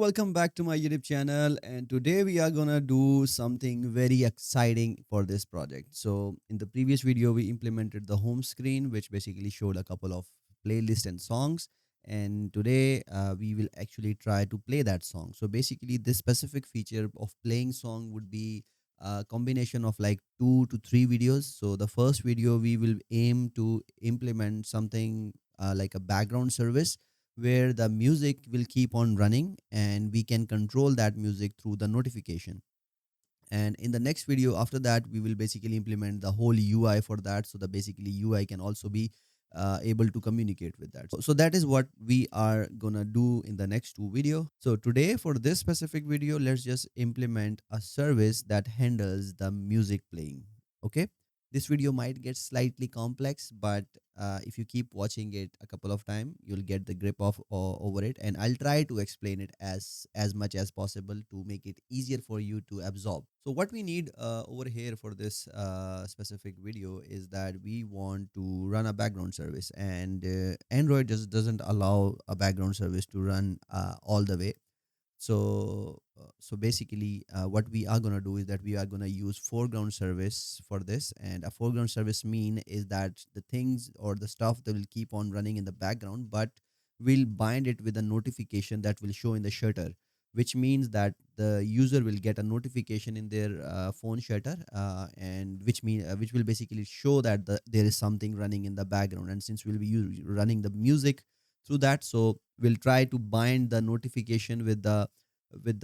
welcome back to my YouTube channel. And today we are gonna do something very exciting for this project. So, in the previous video, we implemented the home screen, which basically showed a couple of playlists and songs. And today, we will actually try to play that song. So, basically, this specific feature of playing song would be a combination of like 2 to 3 videos. So, the first video, we will aim to implement something like a background service where the music will keep on running and we can control that music through the notification. And in the next video after that, we will basically implement the whole UI for that, so the basically UI can also be able to communicate with that. So that is what we are gonna do in the next 2 video. So today for this specific video, let's just implement a service that handles the music playing. Okay, this video might get slightly complex, but if you keep watching it a couple of times, you'll get the grip of over it, and I'll try to explain it as much as possible to make it easier for you to absorb. So what we need over here for this specific video is that we want to run a background service, and Android just doesn't allow a background service to run all the way. So basically, what we are gonna do is that we are gonna use foreground service for this, and a foreground service mean is that the things or the stuff that will keep on running in the background, but we'll bind it with a notification that will show in the shutter, which means that the user will get a notification in their phone shutter, and which will basically show that there is something running in the background. And since we'll be running the music through that, so we'll try to bind the notification with the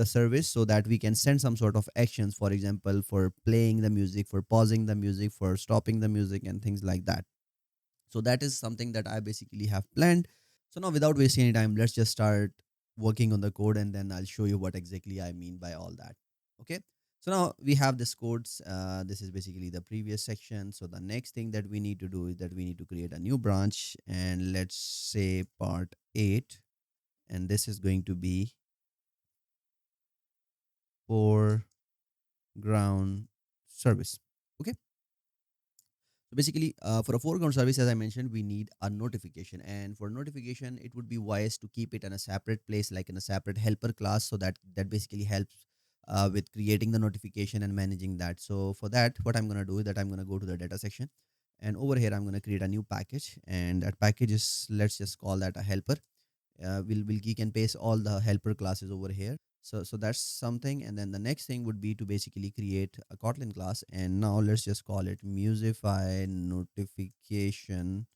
service so that we can send some sort of actions, for example, for playing the music, for pausing the music, for stopping the music, and things like that. So that is something that I basically have planned. So now, without wasting any time, let's just start working on the code, and then I'll show you what exactly I mean by all that. Okay. So now we have this codes. This is basically the previous section. So the next thing that we need to do is that we need to create a new branch, and let's say part 8, and this is going to be foreground service. Okay. So basically, for a foreground service, as I mentioned, we need a notification. And for notification, it would be wise to keep it in a separate place, like in a separate helper class, so that basically helps with creating the notification and managing that. So for that, what I'm gonna do is that I'm gonna go to the data section, and over here I'm gonna create a new package, and that package is, let's just call that a helper. We'll geek and paste all the helper classes over here. So that's something. And then the next thing would be to basically create a Kotlin class, and now let's just call it musify notification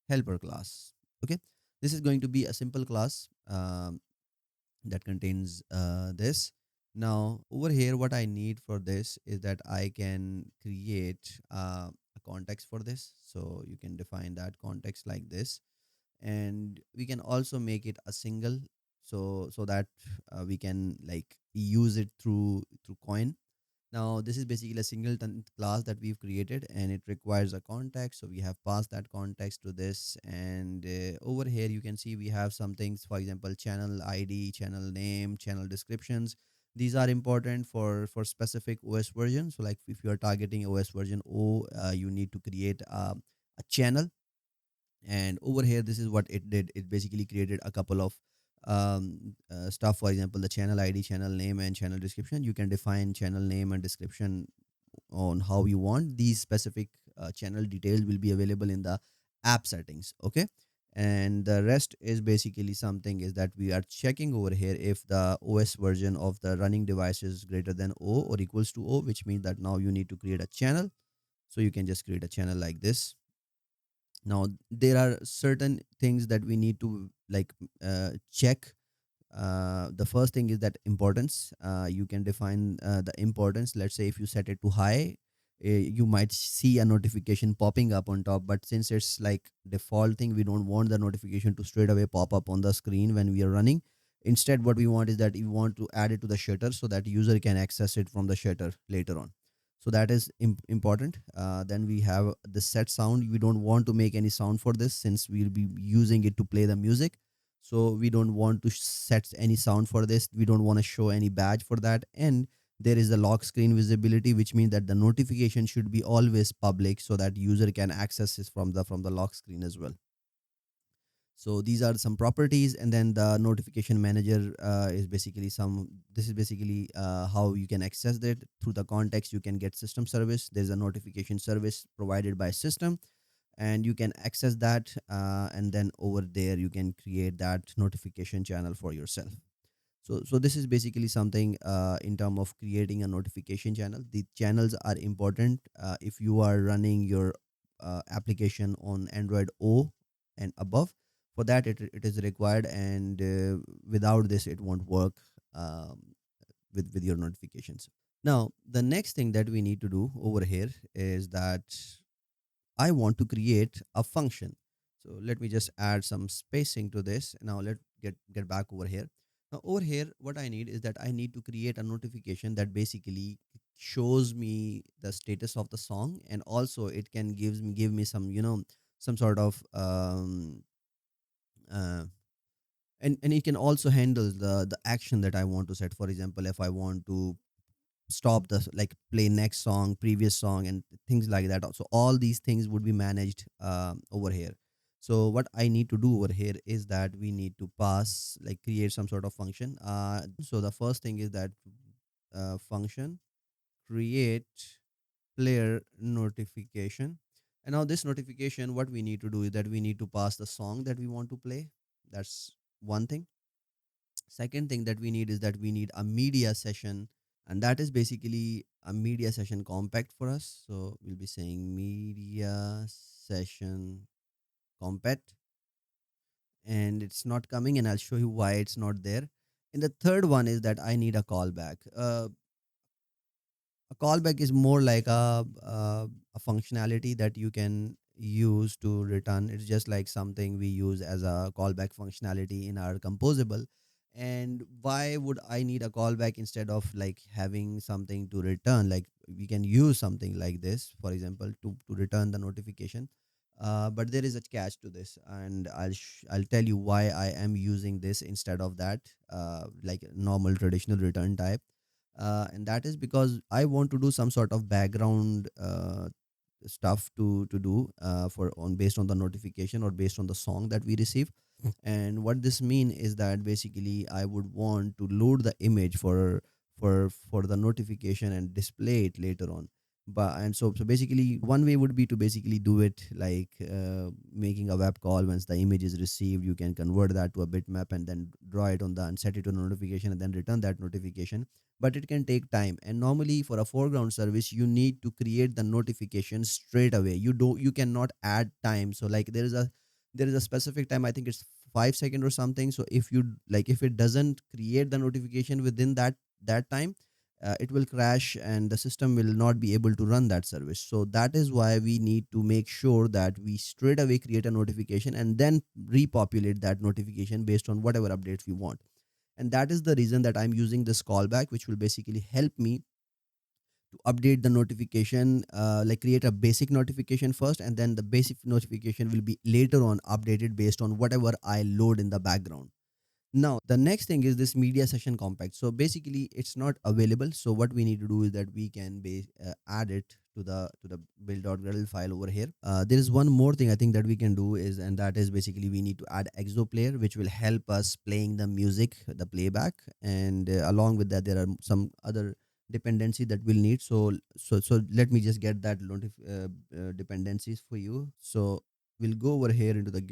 helper class. Okay, this is going to be a simple class that contains this. Now over here, what I need for this is that I can create a context for this, so you can define that context like this, and we can also make it a single, so that we can like use it through Koin. Now this is basically a singleton class that we've created, and it requires a context, so we have passed that context to this. And over here you can see we have some things, for example, channel ID, channel name, channel descriptions. These are important for specific OS version. So like if you are targeting OS version O, you need to create a channel. And over here, this is what it did. It basically created a couple of stuff. For example, the channel ID, channel name, and channel description. You can define channel name and description on how you want. These specific channel details will be available in the app settings. Okay, and the rest is basically something is that we are checking over here if the OS version of the running device is greater than O or equals to O, which means that now you need to create a channel. So you can just create a channel like this. Now there are certain things that we need to like check. The first thing is that importance. You can define the importance. Let's say if you set it to high, you might see a notification popping up on top, but since it's like default thing, we don't want the notification to straight away pop up on the screen when we are running. Instead, what we want is that we want to add it to the shutter so that user can access it from the shutter later on. So that is important. Then we have the set sound. We don't want to make any sound for this since we'll be using it to play the music. So we don't want to set any sound for this. We don't want to show any badge for that. And there is the lock screen visibility, which means that the notification should be always public so that user can access this from the lock screen as well. So these are some properties, and then the notification manager is basically some. This is basically how you can access that through the context. You can get system service. There's a notification service provided by system, and you can access that, and then over there you can create that notification channel for yourself. So this is basically something in terms of creating a notification channel. The channels are important if you are running your application on Android O and above. For that, it is required, and without this, it won't work um, with your notifications. Now, the next thing that we need to do over here is that I want to create a function. So let me just add some spacing to this. Now let get back over here. Now over here, what I need is that I need to create a notification that basically shows me the status of the song, and also it can give me some, some sort of uh, and it can also handle the action that I want to set. For example, if I want to stop the, like, play next song, previous song, and things like that, so all these things would be managed over here. So what I need to do over here is that we need to pass, like, create some sort of function. So the first thing is that function create player notification. And now this notification, what we need to do is that we need to pass the song that we want to play. That's one thing. Second thing that we need is that we need a media session, and that is basically a media session compact for us. So we'll be saying media session compact, and it's not coming, and I'll show you why it's not there. And the third one is that I need a callback. A callback is more like a functionality that you can use to return. It's just like something we use as a callback functionality in our composable. And why would I need a callback instead of, like, having something to return? Like, we can use something like this, for example, to return the notification. But there is a catch to this, and I'll tell you why I am using this instead of that, like normal traditional return type. And that is because I want to do some sort of background stuff to do for on based on the notification or based on the song that we receive. And what this mean is that basically I would want to load the image for the notification and display it later on. But and so basically one way would be to basically do it like making a web call. Once the image is received, you can convert that to a bitmap and then draw it on the and set it to a notification and then return that notification. But it can take time, and normally for a foreground service you need to create the notification straight away. You cannot add time. So, like, there is a specific time, I think it's 5 seconds or something. So if you, like, if it doesn't create the notification within that time, it will crash and the system will not be able to run that service. So that is why we need to make sure that we straight away create a notification and then repopulate that notification based on whatever updates we want. And that is the reason that I'm using this callback, which will basically help me to update the notification, like create a basic notification first, and then the basic notification will be later on updated based on whatever I load in the background. Now, the next thing is this media session compact. So basically, it's not available. So what we need to do is that we can add it to the build.gradle file over here. There is one more thing I think that we can do is, and that is basically we need to add exo player, which will help us playing the music, the playback, and along with that, there are some other dependency that we'll need. So let me just get that dependencies for you. So we'll go over here into the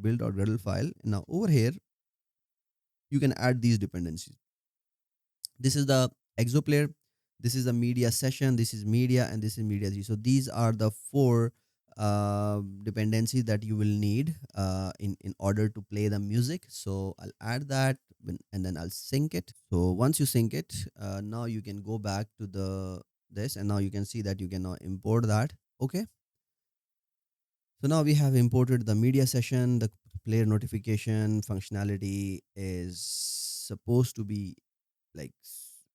build.gradle file. Now over here you can add these dependencies. This is the exo player, this is the media session, this is media, and this is media 3. So these are the four dependencies that you will need in order to play the music. So I'll add that and then I'll sync it. So once you sync it, now you can go back to the this, and now you can see that you can now import that. Okay, so now we have imported the media session. The player notification functionality is supposed to be, like,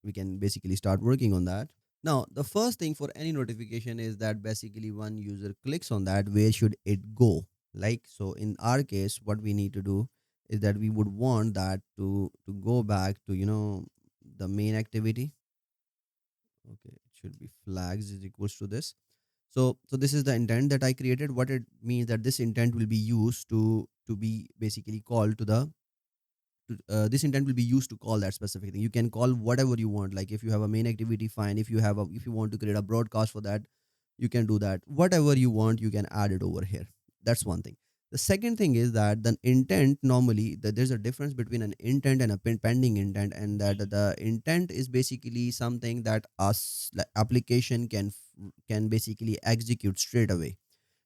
we can basically start working on that. Now the first thing for any notification is that basically one user clicks on that, where should it go? Like, so in our case what we need to do is that we would want that to go back to, the main activity. Okay, it should be flags is equals to this. So this is the intent that I created. What it means that this intent will be used to be basically called to the this intent will be used to call that specific thing. You can call whatever you want. Like if you have a main activity, fine. If you want to create a broadcast for that, you can do that. Whatever you want, you can add it over here. That's one thing. The second thing is that the intent, normally there's a difference between an intent and a pending intent, and that the intent is basically something that us like, application can basically execute straight away.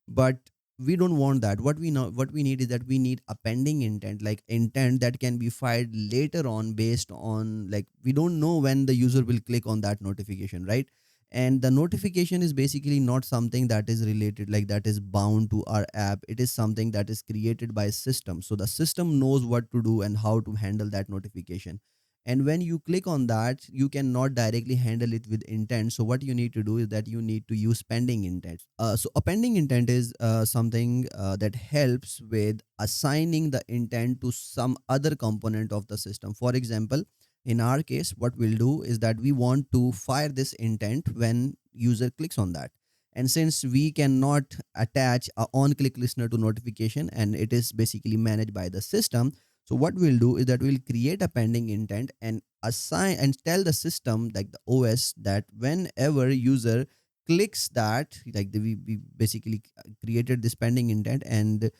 But we don't want that. What we need is that we need a pending intent, like intent that can be fired later on, based on, like, we don't know when the user will click on that notification, right? And the notification is basically not something that is related, like that is bound to our app. It is something that is created by system, so the system knows what to do and how to handle that notification. And when you click on that, you cannot directly handle it with intent. So what you need to do is that you need to use pending intent. So a pending intent is something that helps with assigning the intent to some other component of the system. For example, in our case, what we'll do is that we want to fire this intent when user clicks on that. And since we cannot attach a on click listener to notification, and it is basically managed by the system, so what we'll do is that we'll create a pending intent and assign and tell the system, like the OS, that whenever user clicks that, like we basically created this pending intent. And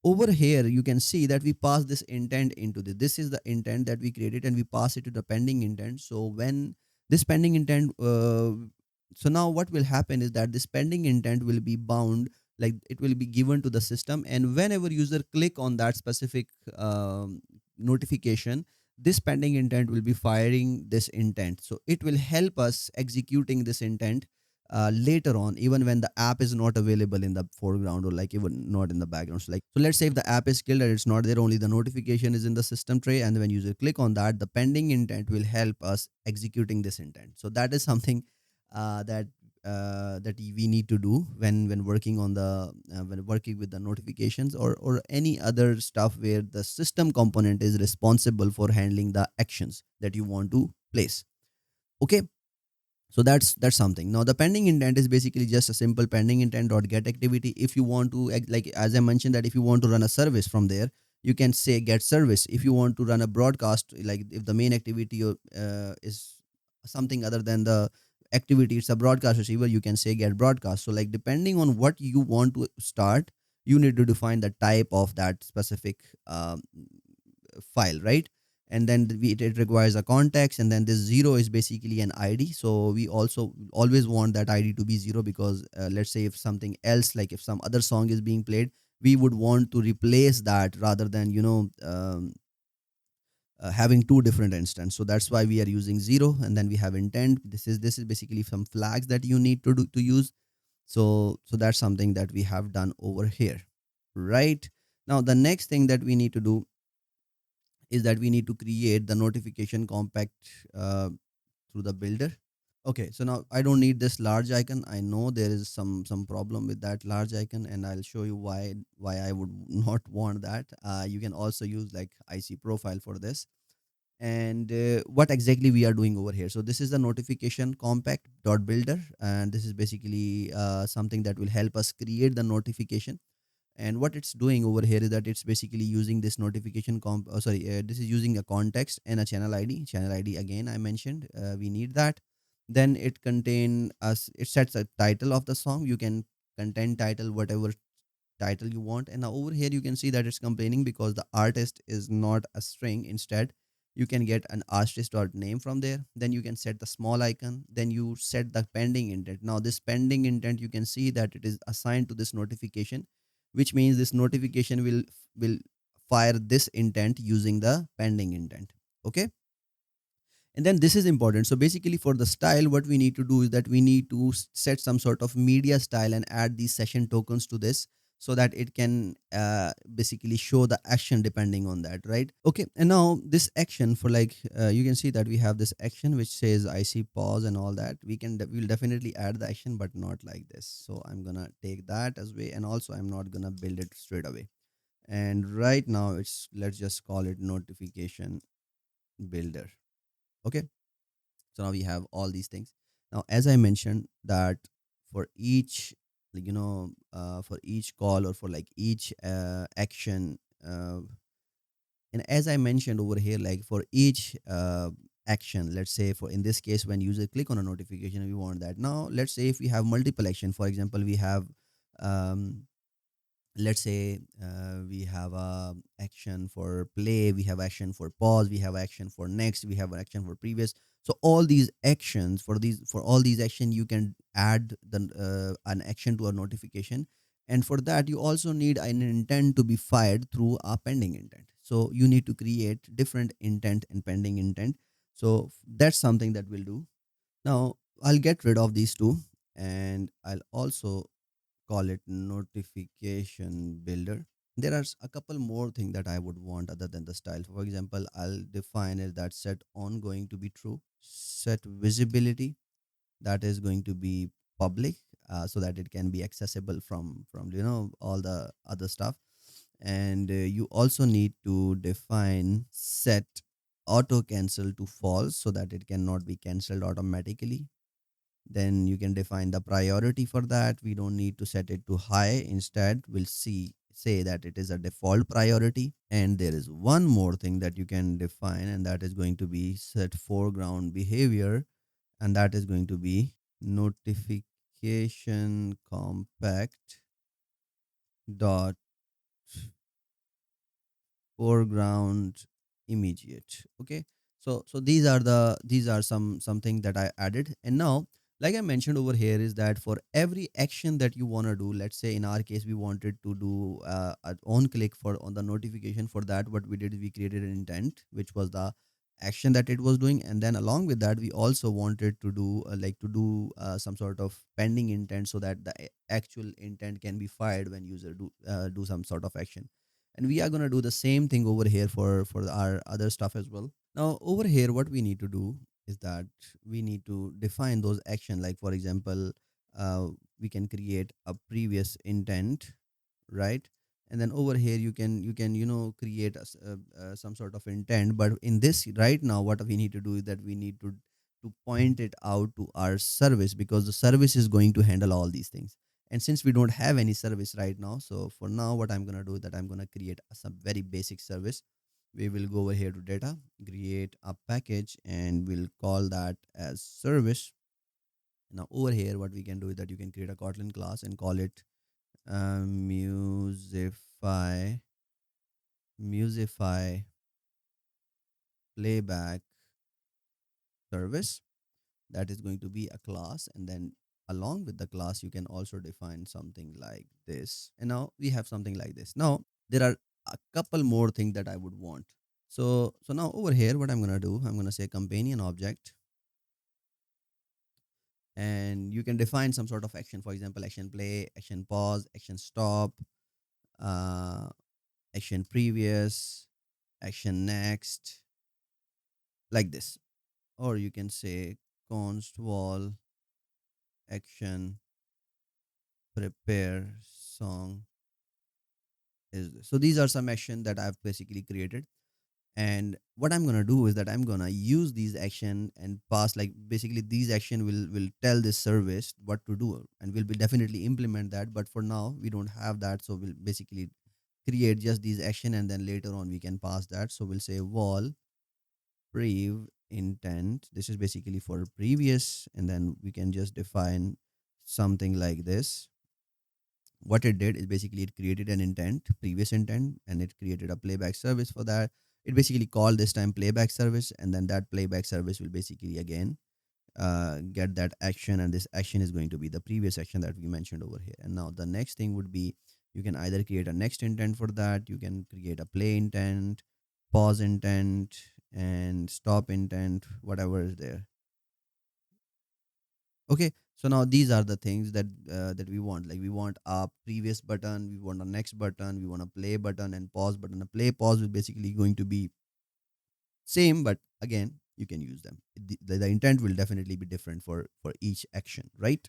over here you can see that we pass this intent into this is the intent that we created, and we pass it to the pending intent. So when this pending intent so now what will happen is that this pending intent will be bound, like it will be given to the system, and whenever user click on that specific notification, this pending intent will be firing this intent. So it will help us executing this intent later on, even when the app is not available in the foreground, or like even not in the background. So let's say if the app is killed and it's not there, only the notification is in the system tray, and when user click on that, the pending intent will help us executing this intent. So that is something that we need to do when working on the when working with the notifications, or any other stuff where the system component is responsible for handling the actions that you want to place. Okay, so that's something. Now the pending intent is basically just a simple pending intent dot get activity. If you want to like as I mentioned, that if you want to run a service from there, you can say get service. If you want to run a broadcast, like if the main activity is something other than the activity, it's a broadcast receiver, you can say get broadcast. So like depending on what you want to start, you need to define the type of that specific file, right? And then it requires a context, and then this zero is basically an id. So we also always want that id to be zero, because let's say if something else, like if some other song is being played, we would want to replace that rather than having two different instances. So that's why we are using zero, and then we have intent. This is basically some flags that you need to use. So that's something that we have done over here, right? Now the next thing that we need to do is that we need to create the notification compact through the builder. Okay, so now I don't need this large icon. I know there is some problem with that large icon, and I'll show you why I would not want that. You can also use like IC profile for this. And what exactly we are doing over here. So this is the notification compact dot builder, and this is basically something that will help us create the notification. And what it's doing over here is that it's basically using this notification this is using a context and a channel id again. I mentioned we need that. Then it sets a title of the song. You can content title whatever title you want. And now over here you can see that it's complaining because the artist is not a string. Instead, you can get an artist dot name from there. Then you can set the small icon. Then you set the pending intent. Now this pending intent, you can see that it is assigned to this notification, which means this notification will fire this intent using the pending intent. Okay, and then this is important. So basically for the style, what we need to do is that we need to set some sort of media style and add these session tokens to this, so that it can basically show the action depending on that, right? Okay, and now this action for like you can see that we have this action which says I see pause and all that. We'll definitely add the action, but not like this. So I'm gonna take that as way, and also I'm not gonna build it straight away. And right now let's just call it notification builder. Okay, so now we have all these things. Now, as I mentioned that for each, for each call, or for like each action, uh, and as I mentioned over here, like for each action, let's say for in this case, when user click on a notification, we want that. Now let's say if we have multiple action, for example, we have um, let's say we have a action for play, we have action for pause, we have action for next, we have an action for previous. So all these actions, for all these action, you can add an action to a notification. And for that you also need an intent to be fired through a pending intent. So you need to create different intent and pending intent. So that's something that we'll do. Now I'll get rid of these two, and I'll also call it notification builder. There are a couple more things that I would want other than the style. For example, I'll define it that set on going to be true, set visibility, that is going to be public, so that it can be accessible from all the other stuff. And you also need to define set auto cancel to false, so that it cannot be cancelled automatically. Then you can define the priority for that. We don't need to set it to high. Instead, we'll say that it is a default priority. And there is one more thing that you can define, and that is going to be set foreground behavior, and that is going to be notification compact dot foreground immediate. Okay, so these are something that I added. And now, like I mentioned over here, is that for every action that you want to do, let's say in our case we wanted to do an on click for on the notification. For that, what we did is we created an intent, which was the action that it was doing. And then along with that, we also wanted to do some sort of pending intent, so that the actual intent can be fired when user do some sort of action. And we are going to do the same thing over here for our other stuff as well. Now over here, what we need to do is that we need to define those action. Like for example, we can create a previous intent, right? And then over here you can create some sort of intent. But in this right now, what we need to do is that we need to point it out to our service, because the service is going to handle all these things. And since we don't have any service right now, so for now what I'm going to do is that I'm going to create some very basic service. We will go over here to data, create a package, and we'll call that as service. Now over here, what we can do is that you can create a Kotlin class and call it musify musify playback service. That is going to be a class. And then along with the class, you can also define something like this. And now we have something like this. Now there are a couple more things that I would want. So now over here, what I'm going to do, I'm going to say companion object, and you can define some sort of action. For example, action play, action pause, action stop, uh, action previous, action next, like this. Or you can say const wall action prepare song is this. So these are some action that I've basically created. And what I'm gonna do is that I'm gonna use these action and pass, like basically these action will tell this service what to do, and we'll be definitely implement that. But for now we don't have that, so we'll basically create just these action, and then later on we can pass that. So we'll say wall prev intent. This is basically for previous, and then we can just define something like this. What it did is basically it created an intent, previous intent, and it created a playback service for that. It basically called this time playback service, and then that playback service will basically again get that action, and this action is going to be the previous action that we mentioned over here. And now the next thing would be, you can either create a next intent for that, you can create a play intent, pause intent, and stop intent, whatever is there. Okay, so now these are the things that we want. Like we want a previous button, we want a next button, we want a play button and pause button. A play pause is basically going to be same, but again you can use them. The intent will definitely be different for each action, right?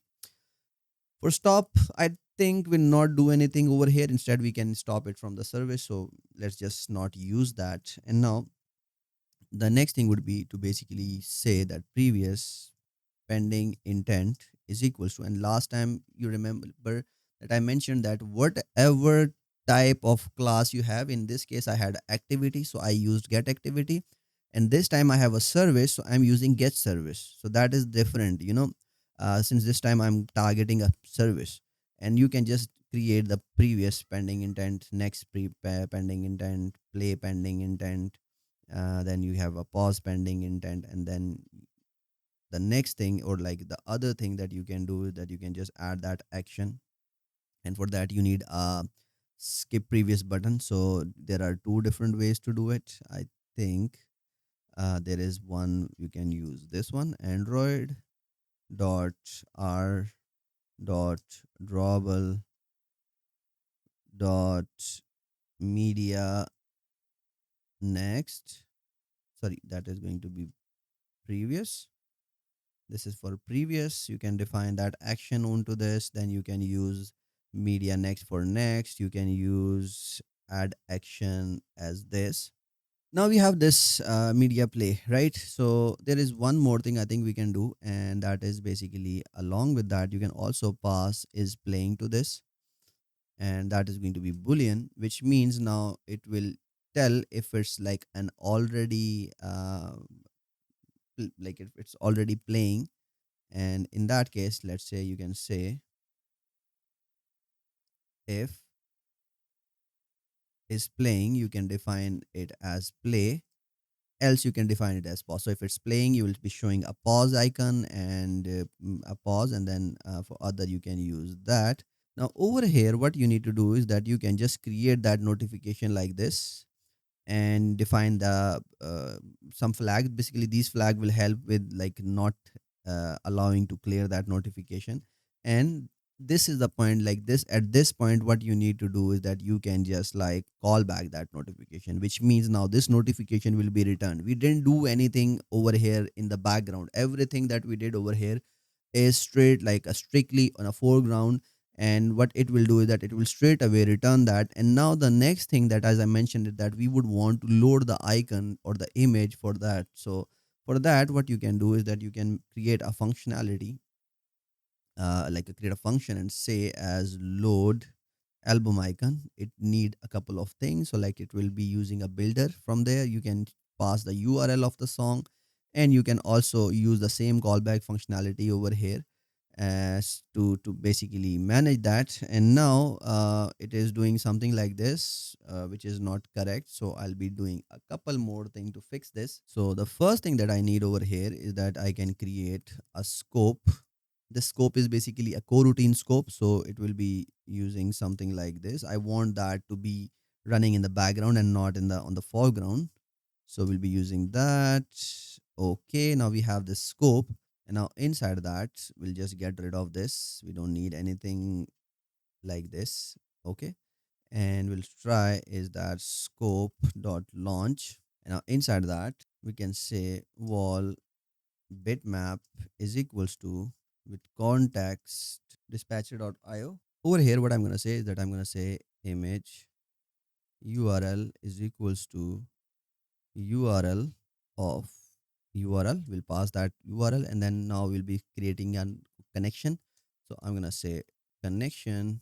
For stop, I think we'll not do anything over here. Instead, we can stop it from the service. So let's just not use that. And now the next thing would be to basically say that previous pending intent is equals to, and last time you remember that I mentioned that whatever type of class you have, in this case I had activity, so I used get activity, and this time I have a service, so I'm using get service. So that is different, since this time I'm targeting a service. And you can just create the previous pending intent, next pending intent, play pending intent, then you have a pause pending intent, and then the next thing, or like the other thing that you can do, is that you can just add that action. And for that you need a skip previous button. So there are two different ways to do it, I think. There is one, you can use this one, android dot r dot drawable dot media next. Sorry, that is going to be previous. This is for previous. You can define that action onto this. Then you can use media next for next. You can use add action as this. Now we have this media play, right? So there is one more thing I think we can do, and that is basically along with that, you can also pass is playing to this, and that is going to be boolean, which means now it will tell if it's like an already like if it's already playing. And in that case, let's say you can say if is playing, you can define it as play, else you can define it as pause. So if it's playing, you will be showing a pause icon and a pause, and then for other you can use that. Now over here what you need to do is that you can just create that notification like this, and define the some flags. Basically these flag will help with like not allowing to clear that notification. And this is the point, like this, at this point what you need to do is that you can just like call back that notification, which means now this notification will be returned. We didn't do anything over here in the background. Everything that we did over here is straight, like a strictly on a foreground. And what it will do is that it will straight away return that. And now the next thing that, as I mentioned, is that we would want to load the icon or the image for that. So for that what you can do is that you can create a functionality, create a function and say as load album icon. It need a couple of things. So like it will be using a builder. From there you can pass the url of the song, and you can also use the same callback functionality over here as to basically manage that. And now it is doing something like this, which is not correct. So I'll be doing a couple more things to fix this. So the first thing that I need over here is that I can create a scope. The scope is basically a coroutine scope, so it will be using something like this. I want that to be running in the background and not in the on the foreground. So we'll be using that. Okay, now we have this scope, and now inside that we'll just get rid of this. We don't need anything like this. Okay, and we'll try is that scope dot launch. And now inside that we can say wall bitmap is equals to with context dispatcher.io. Over here, what I'm going to say is that I'm going to say image URL is equals to URL of URL. We'll pass that URL, and then now we'll be creating a connection. So I'm going to say connection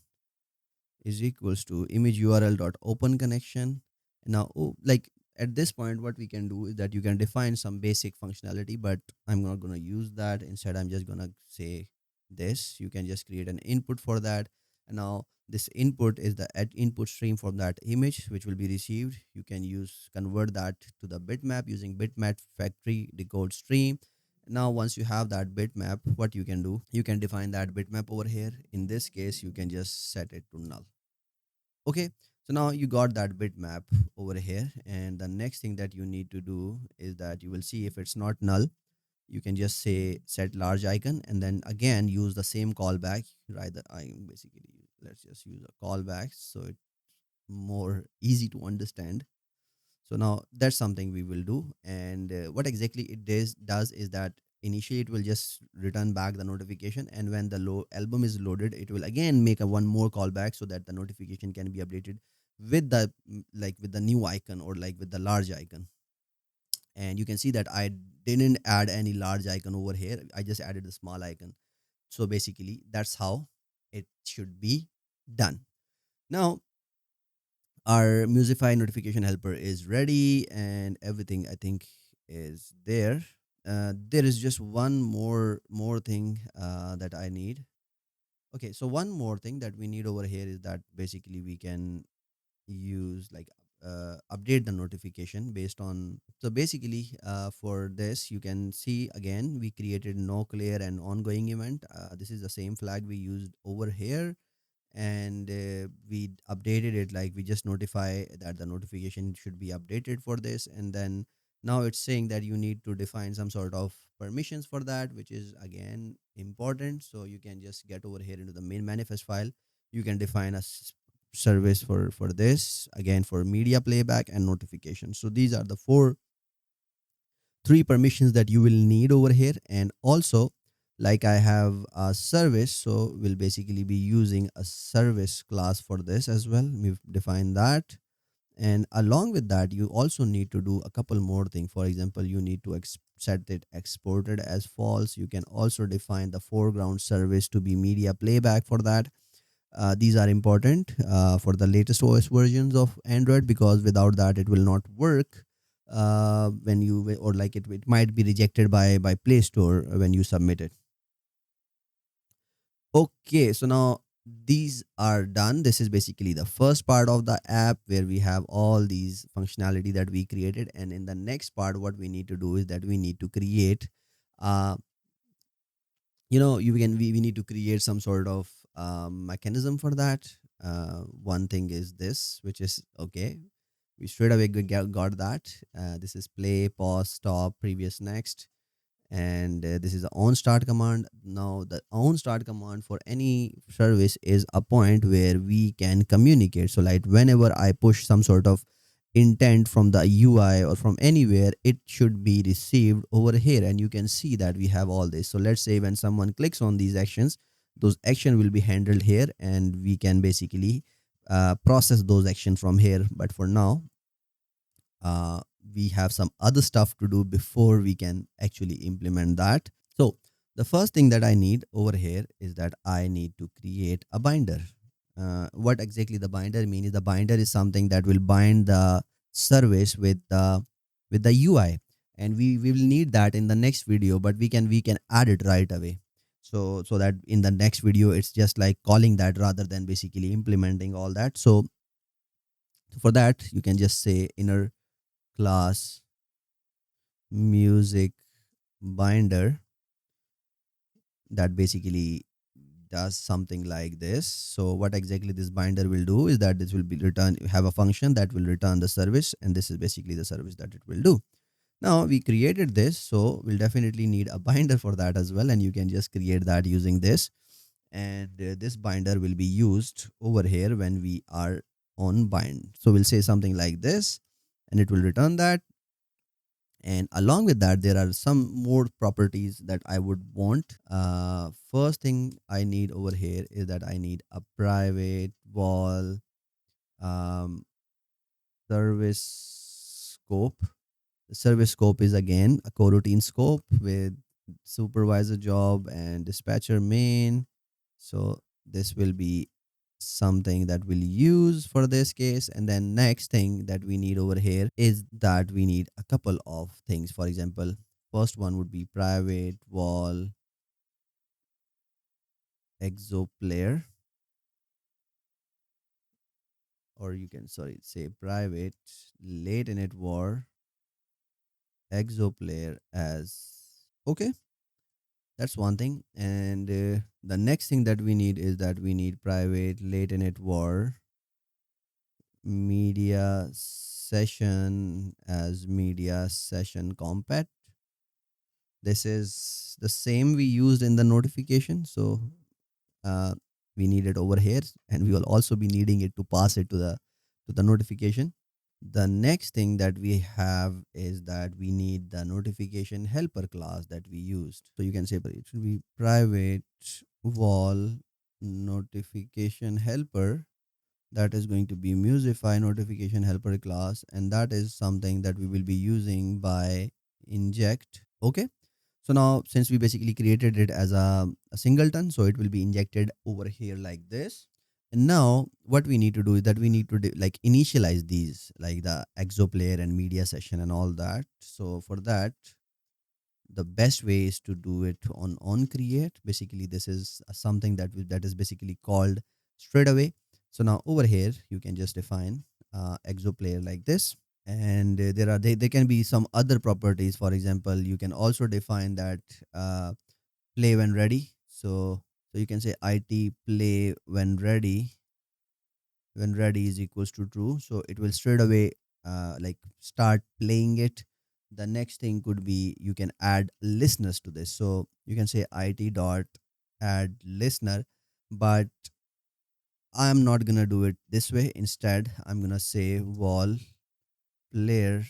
is equals to image URL dot open connection. Now, like at this point, what we can do is that you can define some basic functionality, but I'm not going to use that. Instead, I'm just going to say this. You can just create an input for that. And now this input is the input stream from that image, which will be received. You can use convert that to the bitmap using bitmap factory decode stream. Now, once you have that bitmap, what you can do, you can define that bitmap over here. In this case, you can just set it to null. Okay, so now you got that bitmap over here, and the next thing that you need to do is that you will see if it's not null, you can just say set large icon, and then again use the same callback, right? That I basically, let's just use a callback so it's more easy to understand. So now that's something we will do. And what exactly it does is that initially it will just return back the notification, and when the album is loaded, it will again make a one more callback so that the notification can be updated with the like with the new icon or like with the large icon. And you can see that I didn't add any large icon over here. I just added the small icon. So basically that's how it should be done. Now our Musify notification helper is ready and everything I think is there. There is just one more thing that I need. Okay, so one more thing that we need over here is that basically we can use like update the notification based on. So basically for this you can see again we created no clear and ongoing event. This is the same flag we used over here, and we updated it, like we just notify that the notification should be updated for this, and then now it's saying that you need to define some sort of permissions for that, which is again important. So you can just get over here into the main manifest file. You can define a service for this again for media playback and notification. So these are the three permissions that you will need over here. And also, like I have a service, so we'll basically be using a service class for this as well. We've defined that, and along with that you also need to do a couple more things. For example, you need to set it exported as false. You can also define the foreground service to be media playback for that. These are important for the latest OS versions of Android, because without that it will not work when you, or like it might be rejected by Play Store when you submit it. Okay, so now these are done. This is basically the first part of the app where we have all these functionality that we created, and in the next part what we need to do is that we need to create uh, we need to create some sort of mechanism for that. One thing is this, which is okay, we straight away got that. This is play, pause, stop, previous, next, and this is the on start command. Now the on start command for any service is a point where we can communicate. So like whenever I push some sort of intent from the UI or from anywhere, it should be received over here, and you can see that we have all this. So let's say when someone clicks on these actions, those action will be handled here, and we can basically process those actions from here. But for now, uh, we have some other stuff to do before we can actually implement that. So the first thing that I need over here is that I need to create a binder. What exactly the binder mean is, the binder is something that will bind the service with the UI, and we will need that in the next video, but we can add it right away. So that in the next video it's just like calling that rather than basically implementing all that. So for that you can just say inner class music binder, that basically does something like this. So what exactly this binder will do is that this will be return, have a function that will return the service, and this is basically the service that it will do. Now we created this, so we'll definitely need a binder for that as well, and you can just create that using this. And this binder will be used over here when we are on bind. So we'll say something like this, and it will return that. And along with that there are some more properties that I would want. First thing I need over here is that I need a private wall um, service scope. The service scope is again a coroutine scope with supervisor job and dispatcher main. So this will be something that we'll use for this case. And then next thing that we need over here is that we need a couple of things. For example, first one would be private wall exo player, or you can say private late init war exo player as okay. That's one thing. And the next thing that we need is that we need private late init war media session as media session compat. This is the same we used in the notification. So uh, we need it over here, and we will also be needing it to pass it to the notification. The next thing that we have is that we need the notification helper class that we used. So you can say, but it should be private wall notification helper, that is going to be Musify notification helper class, and that is something that we will be using by inject. Okay, So now since we basically created it as a singleton, so it will be injected over here like this. And now what we need to do is that we need to like initialize these, like the exo player and media session and all that. So for that, the best way is to do it on create. Basically this is something that is basically called straight away. So now over here you can just define exo player like this. And there can be some other properties. For example, you can also define that play when ready. So you can say it play when ready is equals to true, so it will straight away like start playing it. The next thing could be you can add listeners to this, so you can say it dot add listener. But I'm not gonna do it this way. Instead I'm gonna say wall player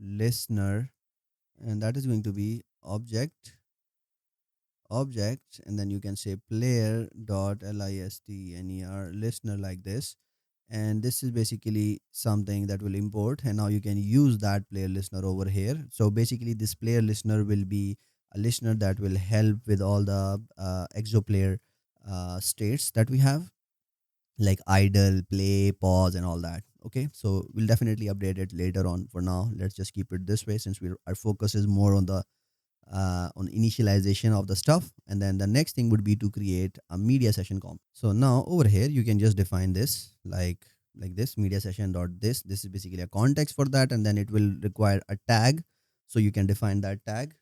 listener, and that is going to be object, and then you can say player dot listner listener like this. And this is basically something that will import, and now you can use that player listener over here. So basically this player listener will be a listener that will help with all the exo player states that we have, like idle, play, pause, and all that. Okay, so we'll definitely update it later on. For now, let's just keep it this way, since our focus is more on initialization of the stuff. And then the next thing would be to create a media session comp. So now over here you can just define this like this media session dot this is basically a context for that, and then it will require a tag. So you can define that tag,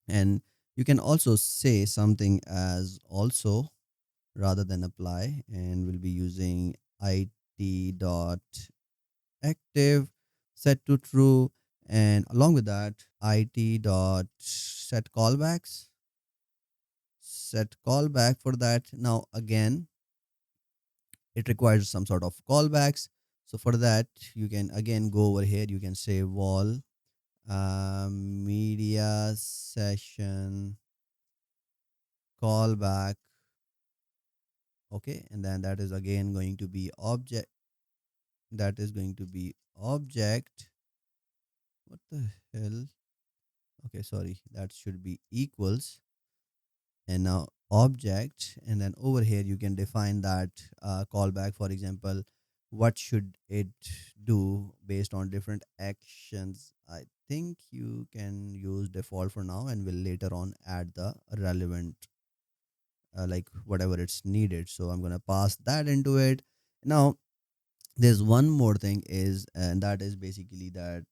and you can also say something as also rather than apply, and we'll be using it dot active set to true. And along with that, it dot set callback for that. Now again, it requires some sort of callbacks. So for that, you can again go over here, you can say wall media session callback. Okay, and then that is again going to be object. What the hell? Okay, sorry, that should be equals, and now object. And then over here you can define that callback. For example, what should it do based on different actions. I think you can use default for now, and will later on add the relevant like whatever it's needed. So I'm going to pass that into it. Now there's one more thing is, and that is basically that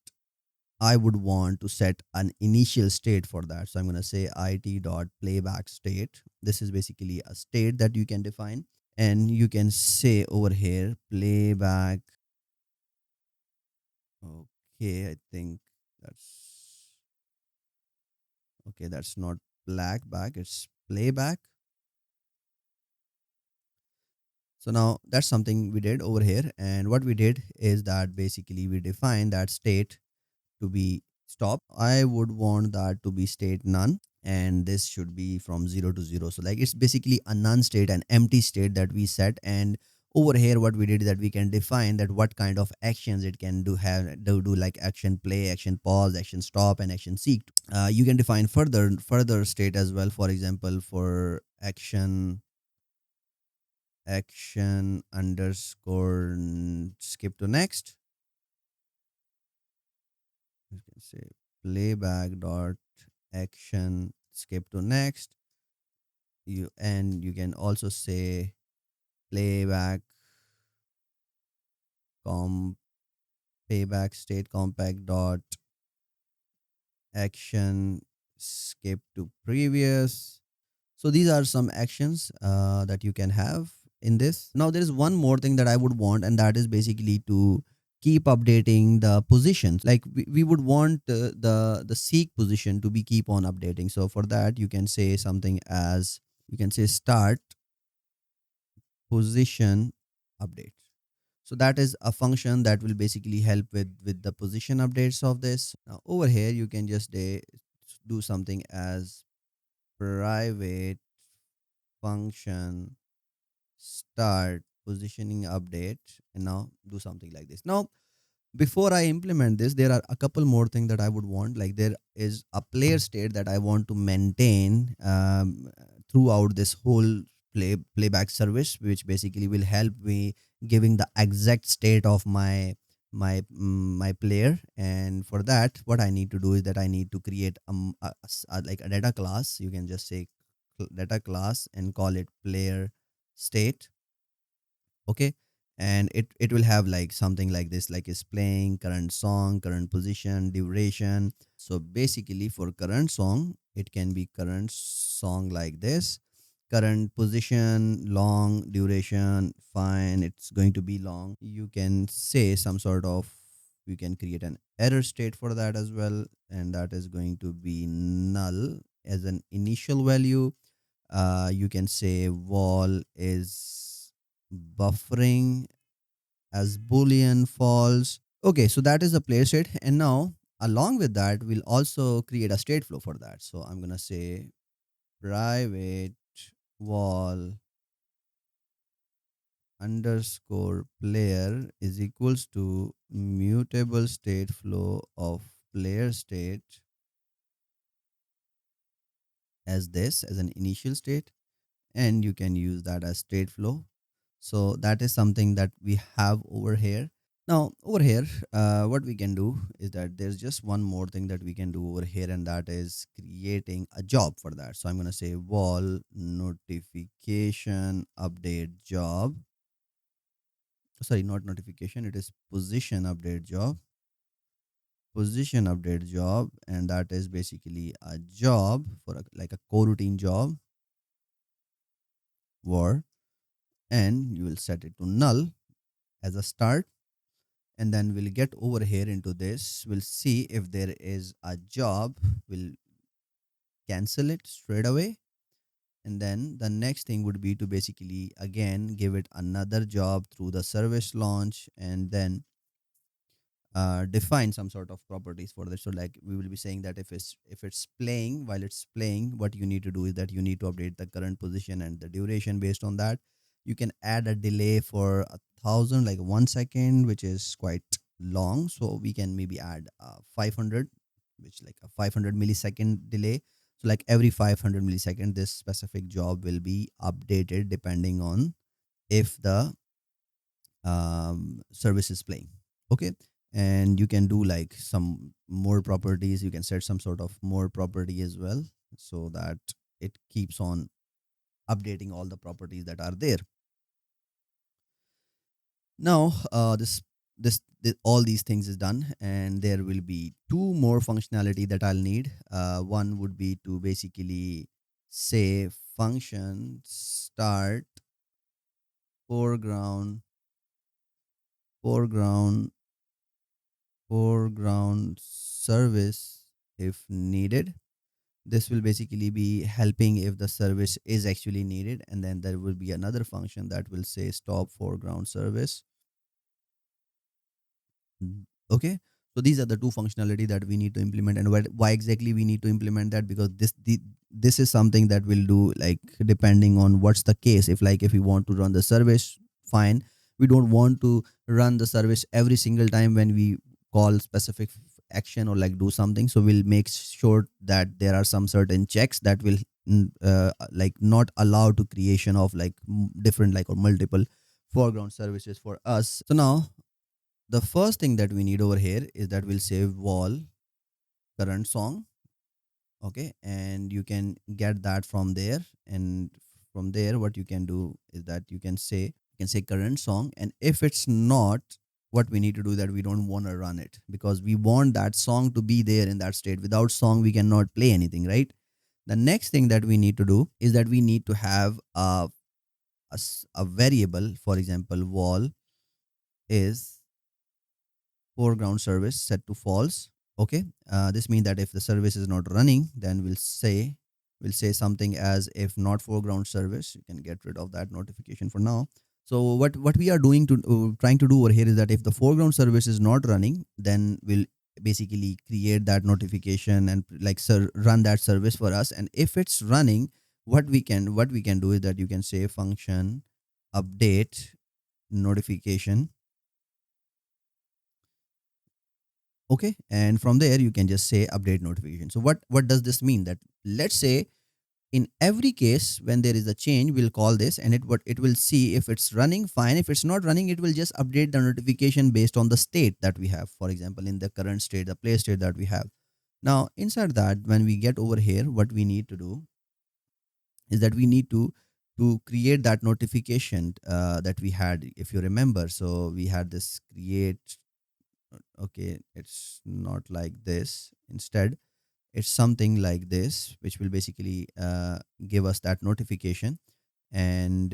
I would want to set an initial state for that. So I'm going to say it dot playback state. This is basically a state that you can define, and you can say over here playback. Okay, I think that's okay. That's not black back, it's playback. So now that's something we did over here. And what we did is that basically we defined that state to be stop. I would want that to be state none, and this should be from 0 to 0. So like it's basically a none state, an empty state that we set. And over here what we did is that we can define that what kind of actions it can do like action play, action pause, action stop, and action seek. You can define further state as well. For example, for action underscore skip to next, you can say playback dot action skip to next. You can also say playback com payback state compact dot action skip to previous. So these are some actions that you can have in this. Now there is one more thing that I would want, and that is basically to keep updating the positions. Like we would want the seek position to be keep on updating. So for that you can say something as, you can say start position update. So that is a function that will basically help with the position updates of this. Now over here you can just do something as private function start positioning update, and now do something like this. Now Before I implement this, there are a couple more things that I would want. Like there is a player state that I want to maintain throughout this whole playback service, which basically will help me giving the exact state of my player. And for that, what I need to do is that I need to create like a data class. You can just say data class and call it player state. Okay, and it will have like something like this, like is playing, current song, current position, duration. So basically for current song, it can be current song like this, current position, long, duration, fine, it's going to be long. You can say some sort of, you can create an error state for that as well, and that is going to be null as an initial value. You can say wall is buffering as boolean false. Okay, so that is the player state. And now along with that, we'll also create a state flow for that. So I'm gonna say private wall underscore player is equals to mutable state flow of player state as this, as an initial state, and you can use that as state flow. So that is something that we have over here. Now over here, what we can do is that there's just one more thing that we can do over here, and that is creating a job for that. So I'm going to say wall notification update job. Sorry, not notification, it is position update job. Position update job, and that is basically a job for like a coroutine job war, and you will set it to null as a start. And then we'll get over here into this, we'll see if there is a job, we'll cancel it straight away. And then the next thing would be to basically again give it another job through the service launch, and then define some sort of properties for this. So like we will be saying that if it's playing, while it's playing, what you need to do is that you need to update the current position and the duration based on that. You can add a delay for 1,000, like 1 second, which is quite long. So we can maybe add 500, which like a 500 millisecond delay. So like every 500 millisecond, this specific job will be updated depending on if the service is playing. Okay, and you can do like some more properties, you can set some sort of more property as well, so that it keeps on updating all the properties that are there. Now this all these things is done, and there will be two more functionality that I'll need. One would be to basically say function start foreground foreground foreground service if needed. This will basically be helping if the service is actually needed. And then there will be another function that will say stop foreground service. Okay, so these are the two functionality that we need to implement. And why exactly we need to implement that? Because this is something that will do like depending on what's the case. If we want to run the service, fine. We don't want to run the service every single time when we call specific action or like do something. So we'll make sure that there are some certain checks that will like not allow to creation of like different like or multiple foreground services for us. So now the first thing that we need over here is that we'll say wall current song. Okay, and you can get that from there. And from there what you can do is that you can say current song. And if it's not, what we need to do that we don't want to run it, because we want that song to be there in that state. Without song we cannot play anything, right? The next thing that we need to do is that we need to have a variable. For example, wall is foreground service set to false. Okay, this means that if the service is not running, then we'll say something as if not foreground service. You can get rid of that notification for now. So what we are doing to trying to do over here is that if the foreground service is not running, then we'll basically create that notification and like run that service for us. And if it's running, what we can do is that you can say function update notification Okay, and from there you can just say update notification. So what does this mean? That let's say in every case when there is a change, we'll call this, and it will see if it's running fine. If it's not running, it will just update the notification based on the state that we have. For example, in the current state, the play state that we have. Now inside that, when we get over here, what we need to do is that we need to create that notification that we had, if you remember. So we had this create. Okay, it's not like this. Instead, it's something like this, which will basically give us that notification. And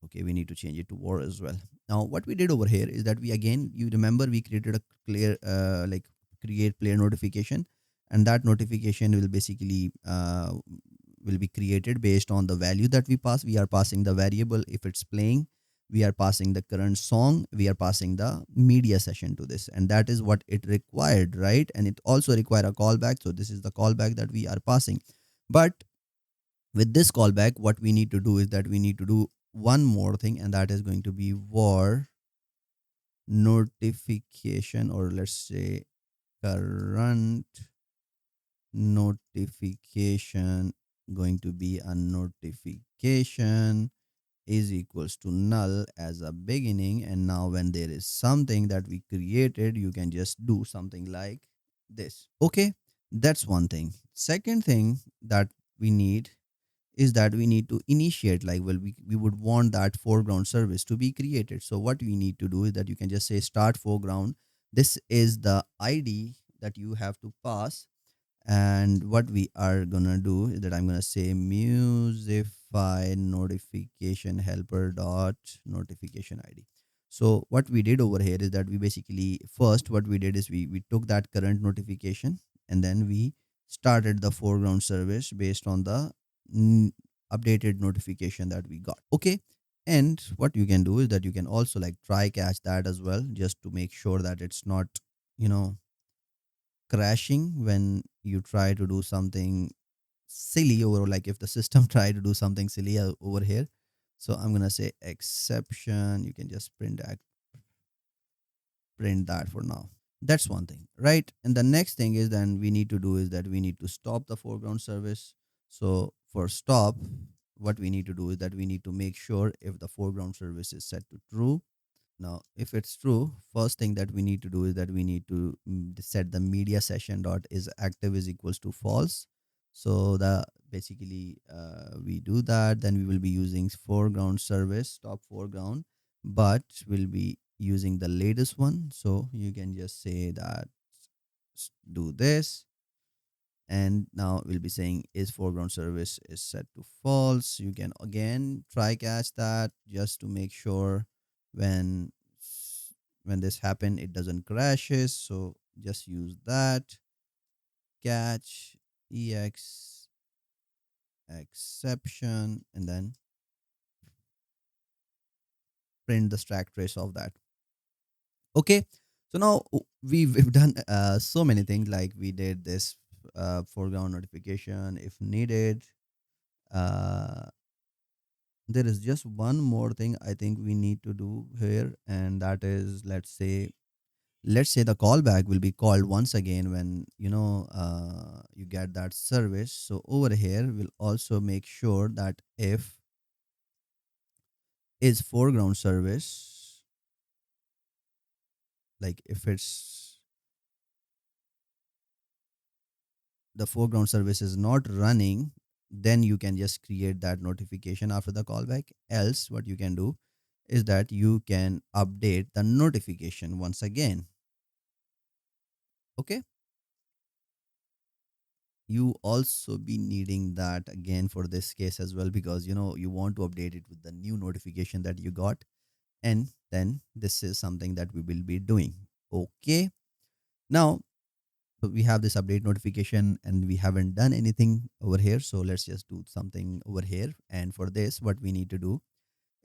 okay, we need to change it to war as well. Now what we did over here is that we, again, you remember, we created a clear like create player notification, and that notification will basically will be created based on the value that we pass. We are passing the variable if it's playing, we are passing the current song, we are passing the media session to this, and that is what it required, right? And it also require a callback, so this is the callback that we are passing. But with this callback, what we need to do is that we need to do one more thing, and that is going to be var notification, or let's say current notification, going to be a notification is equals to null as a beginning. And now when there is something that we created, you can just do something like this. Okay, that's one thing. Second thing that we need is that we need to initiate, like, well, we would want that foreground service to be created. So what we need to do is that you can just say start foreground. This is the ID that you have to pass. And what we are gonna do is that I'm gonna say musify notification helper dot notification ID. So what we did over here is that we basically, first what we did is we took that current notification, and then we started the foreground service based on the n- updated notification that we got. Okay. And what you can do is that you can also like try catch that as well, just to make sure that it's not, you know, crashing when you try to do something silly, or like if the system try to do something silly over here. So I'm gonna say exception. You can just print that for now. That's one thing, right? And the next thing is, then we need to do is that we need to stop the foreground service. So for stop, what we need to do is that we need to make sure if the foreground service is set to true. Now, if it's true, first thing that we need to do is that we need to set the media session dot is active is equals to false. So the basically we do that, then we will be using foreground service stop foreground, but we'll be using the latest one. So you can just say that do this, and now we'll be saying is foreground service is set to false. You can again try catch that, just to make sure when when this happen it doesn't crashes. So just use that catch ex exception, and then print the stack trace of that. Okay, so now we've done so many things, like we did this foreground notification if needed. uh there is just one more thing I think we need to do here, and that is, let's say the callback will be called once again when you get that service. So over here we'll also make sure that if is foreground service, like if it's the foreground service is not running, then you can just create that notification after the callback. Else what you can do is that you can update the notification once again. Okay, you also be needing that again for this case as well, because you want to update it with the new notification that you got. And then this is something that we will be doing. Okay, now, so we have this update notification and we haven't done anything over here, so let's just do something over here. And for this, what we need to do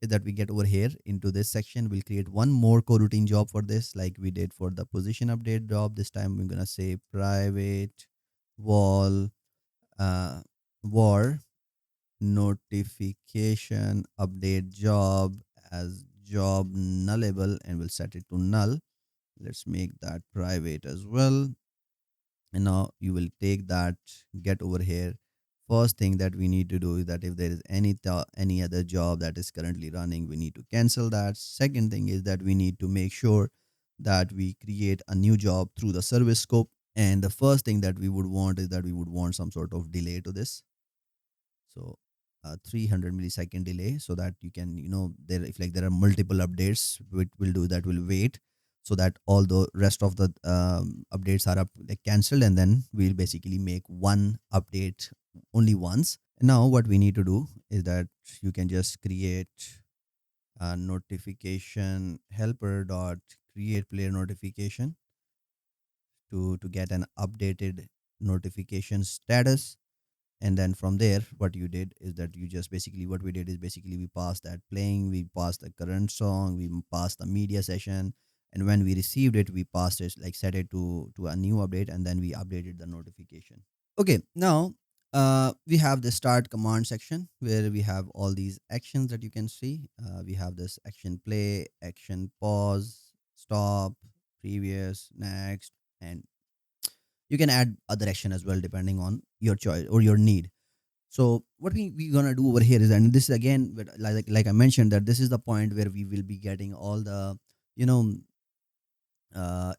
is that we get over here into this section. We'll create one more coroutine job for this, like we did for the position update job. This time we're gonna say private wall uh, var notification update job as job nullable, and we'll set it to null. Let's make that private as well. And now you will take that, get over here. First thing that we need to do is that if there is any other job that is currently running, we need to cancel that. Second thing is that we need to make sure that we create a new job through the service scope. And the first thing that we would want is that we would want some sort of delay to this. So 300 millisecond delay, so that you can, there, if like there are multiple updates, which will do that will wait, so that all the rest of the updates are up like cancelled, and then we'll basically make one update only once. And now what we need to do is that you can just create a notification helper dot create player notification to get an updated notification status. And then from there, what you did is that you just basically, what we did is basically we passed that playing, we passed the current song, we passed the media session, and when we received it, we passed it, like set it to a new update, and then we updated the notification. Okay, now we have the start command section where we have all these actions that you can see. We have this action play, action pause, stop, previous, next, and you can add other action as well depending on your choice or your need. So what we gonna do over here is, and this is again like I mentioned, that this is the point where we will be getting all the, you know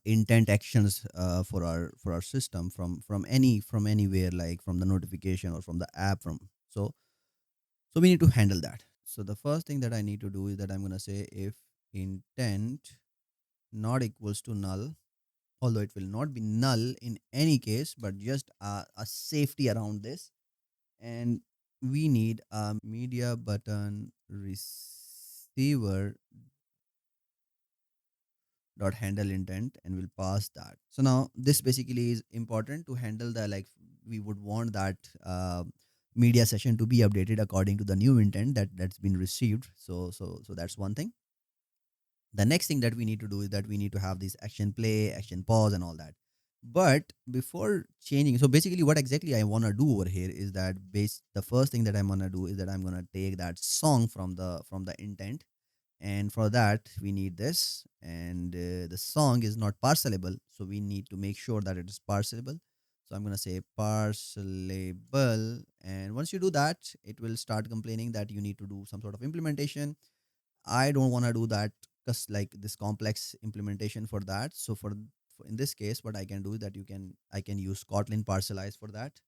intent actions for our system from anywhere, like from the notification or from the app, from so we need to handle that. So the first thing that I need to do is that I'm gonna say if intent not equals to null, although it will not be null in any case, but just a safety around this. And we need a media button receiver dot handle intent, and we'll pass that. So now this basically is important to handle the, like, we would want that media session to be updated according to the new intent that's been received. So that's one thing. The next thing that we need to do is that we need to have this action play, action pause, and all that. But before changing, so basically what exactly I want to do over here is that the first thing that I'm going to do is that I'm going to take that song from the intent. And for that we need this, and the song is not parcelable, so we need to make sure that it is parcelable. So I'm going to say parcelable, and once you do that, it will start complaining that you need to do some sort of implementation. I don't want to do that, because like this complex implementation for that. So for in this case, what I can do is that I can use Kotlin parcelize for that.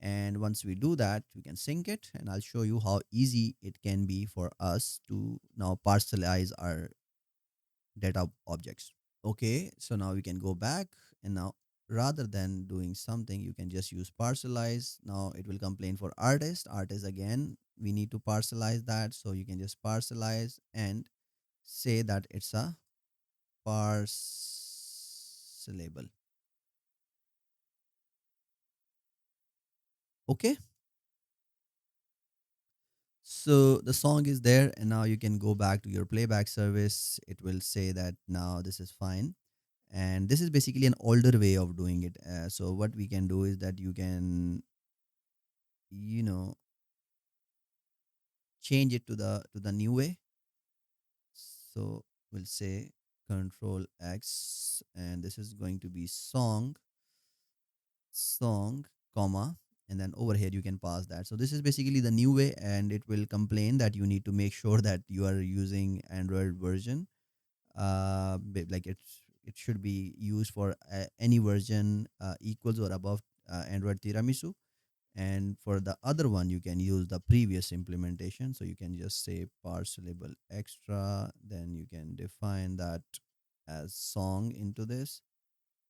And once we do that, we can sync it, and I'll show you how easy it can be for us to now parcelize our data objects. Okay, so now we can go back, and now rather than doing something, you can just use parcelize. Now it will complain for artist again. We need to parcelize that, so you can just parcelize and say that it's a parcelable. Okay, so the song is there, and now you can go back to your playback service. It will say that now this is fine. And this is basically an older way of doing it. So what we can do is that you can, you know, change it to the new way. So we'll say Control X, and this is going to be song, comma, and then over here you can pass that. So this is basically the new way, and it will complain that you need to make sure that you are using Android version. Like it should be used for any version equals or above Android Tiramisu. And for the other one, you can use the previous implementation. So you can just say parse label extra, then you can define that as song into this.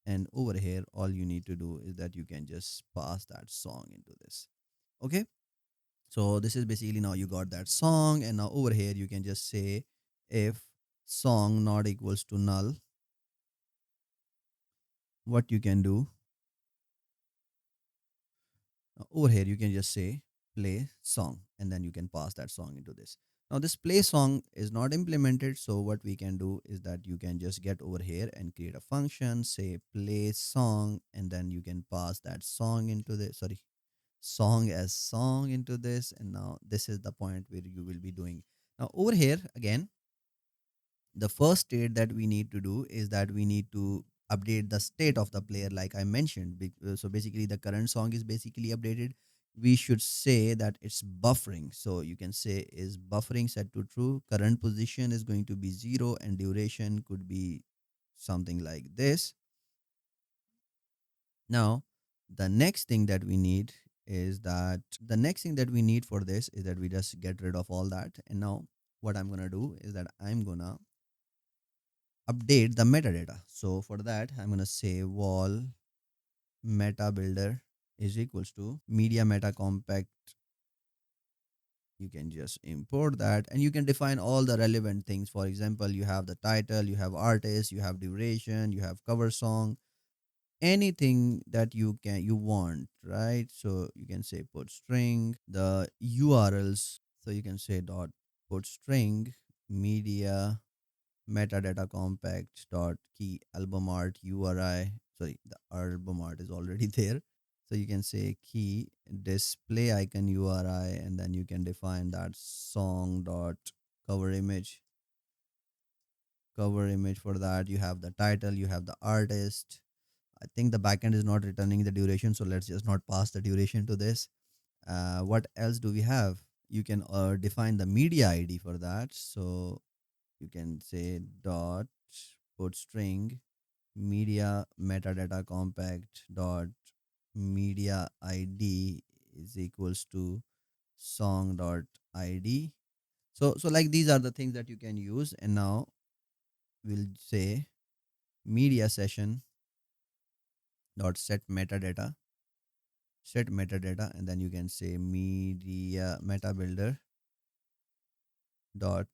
And over here, all you need to do is that you can just pass that song into this. Okay. So this is basically now you got that song. And now over here, you can just say if song not equals to null, what you can do over here, you can just say play song, and then you can pass that song into this. Now this play song is not implemented, so what we can do is that you can just get over here and create a function, say play song, and then you can pass that song into the, sorry, song as song into this. And now this is the point where you will be doing. Now over here again, The first state that we need to do is that we need to update the state of the player, like I mentioned. So basically, the current song is basically updated. We should say that it's buffering. So you can say is buffering set to true. Current position is going to be 0 and duration could be something like this. Now, the next thing that we need for this is that we just get rid of all that. And now what I'm going to do is that I'm going to update the metadata. So for that, I'm going to say wall meta builder is equals to media meta compact. You can just import that and you can define all the relevant things. For example, you have the title, you have artist, you have duration, you have cover song, anything that you want, right? So you can say put string the URLs. So you can say dot put string media metadata compact dot key album art URI. Sorry, the album art is already there. So you can say key display icon URI, and then you can define that song dot cover image. Cover image, for that you have the title, you have the artist. I think the backend is not returning the duration, so let's just not pass the duration to this. What else do we have? You can define the media ID for that. So you can say dot put string media metadata compact dot media ID is equals to song dot ID. So like these are the things that you can use. And now we'll say media session dot set metadata, and then you can say media meta builder dot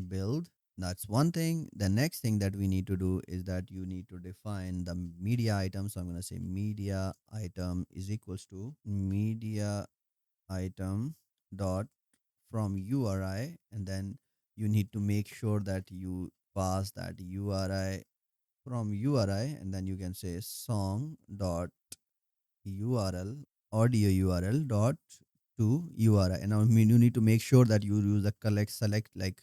build. That's one thing. The next thing that we need to do is that you need to define the media item. So I'm going to say media item is equals to media item dot from URI, and then you need to make sure that you pass that URI from URI, and then you can say song dot URL audio URL dot to URI. And now you need to make sure that you use the select, like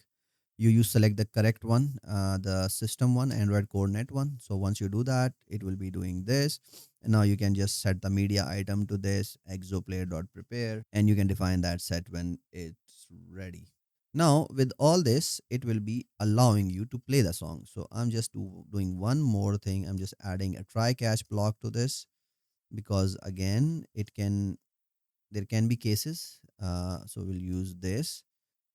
you select the correct one, the system one, Android Core Net one. So once you do that, it will be doing this. And now you can just set the media item to this exoplayer.prepare, and you can define that set when it's ready. Now with all this, it will be allowing you to play the song. So I'm just doing one more thing. I'm just adding a try catch block to this, because again, there can be cases. So we'll use this.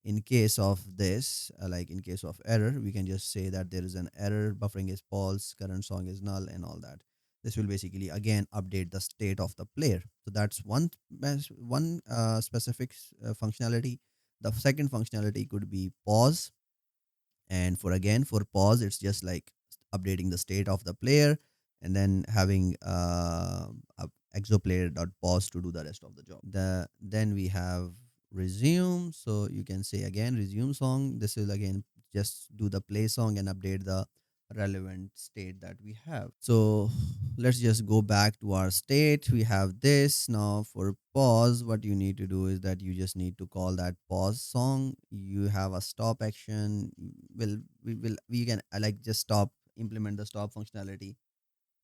In case of this, like in case of error, we can just say that there is an error, buffering is false, current song is null, and all that. This will basically again update the state of the player. So that's one specific functionality. The second functionality could be pause. And for pause, it's just like updating the state of the player, and then having a exoplayer.pause to do the rest of the job. Then we have resume. So you can say again resume song. This will again just do the play song and update the relevant state that we have. So let's just go back to our state. We have this. Now for pause, what you need to do is that you just need to call that pause song. You have a stop action. We can like just stop, implement the stop functionality,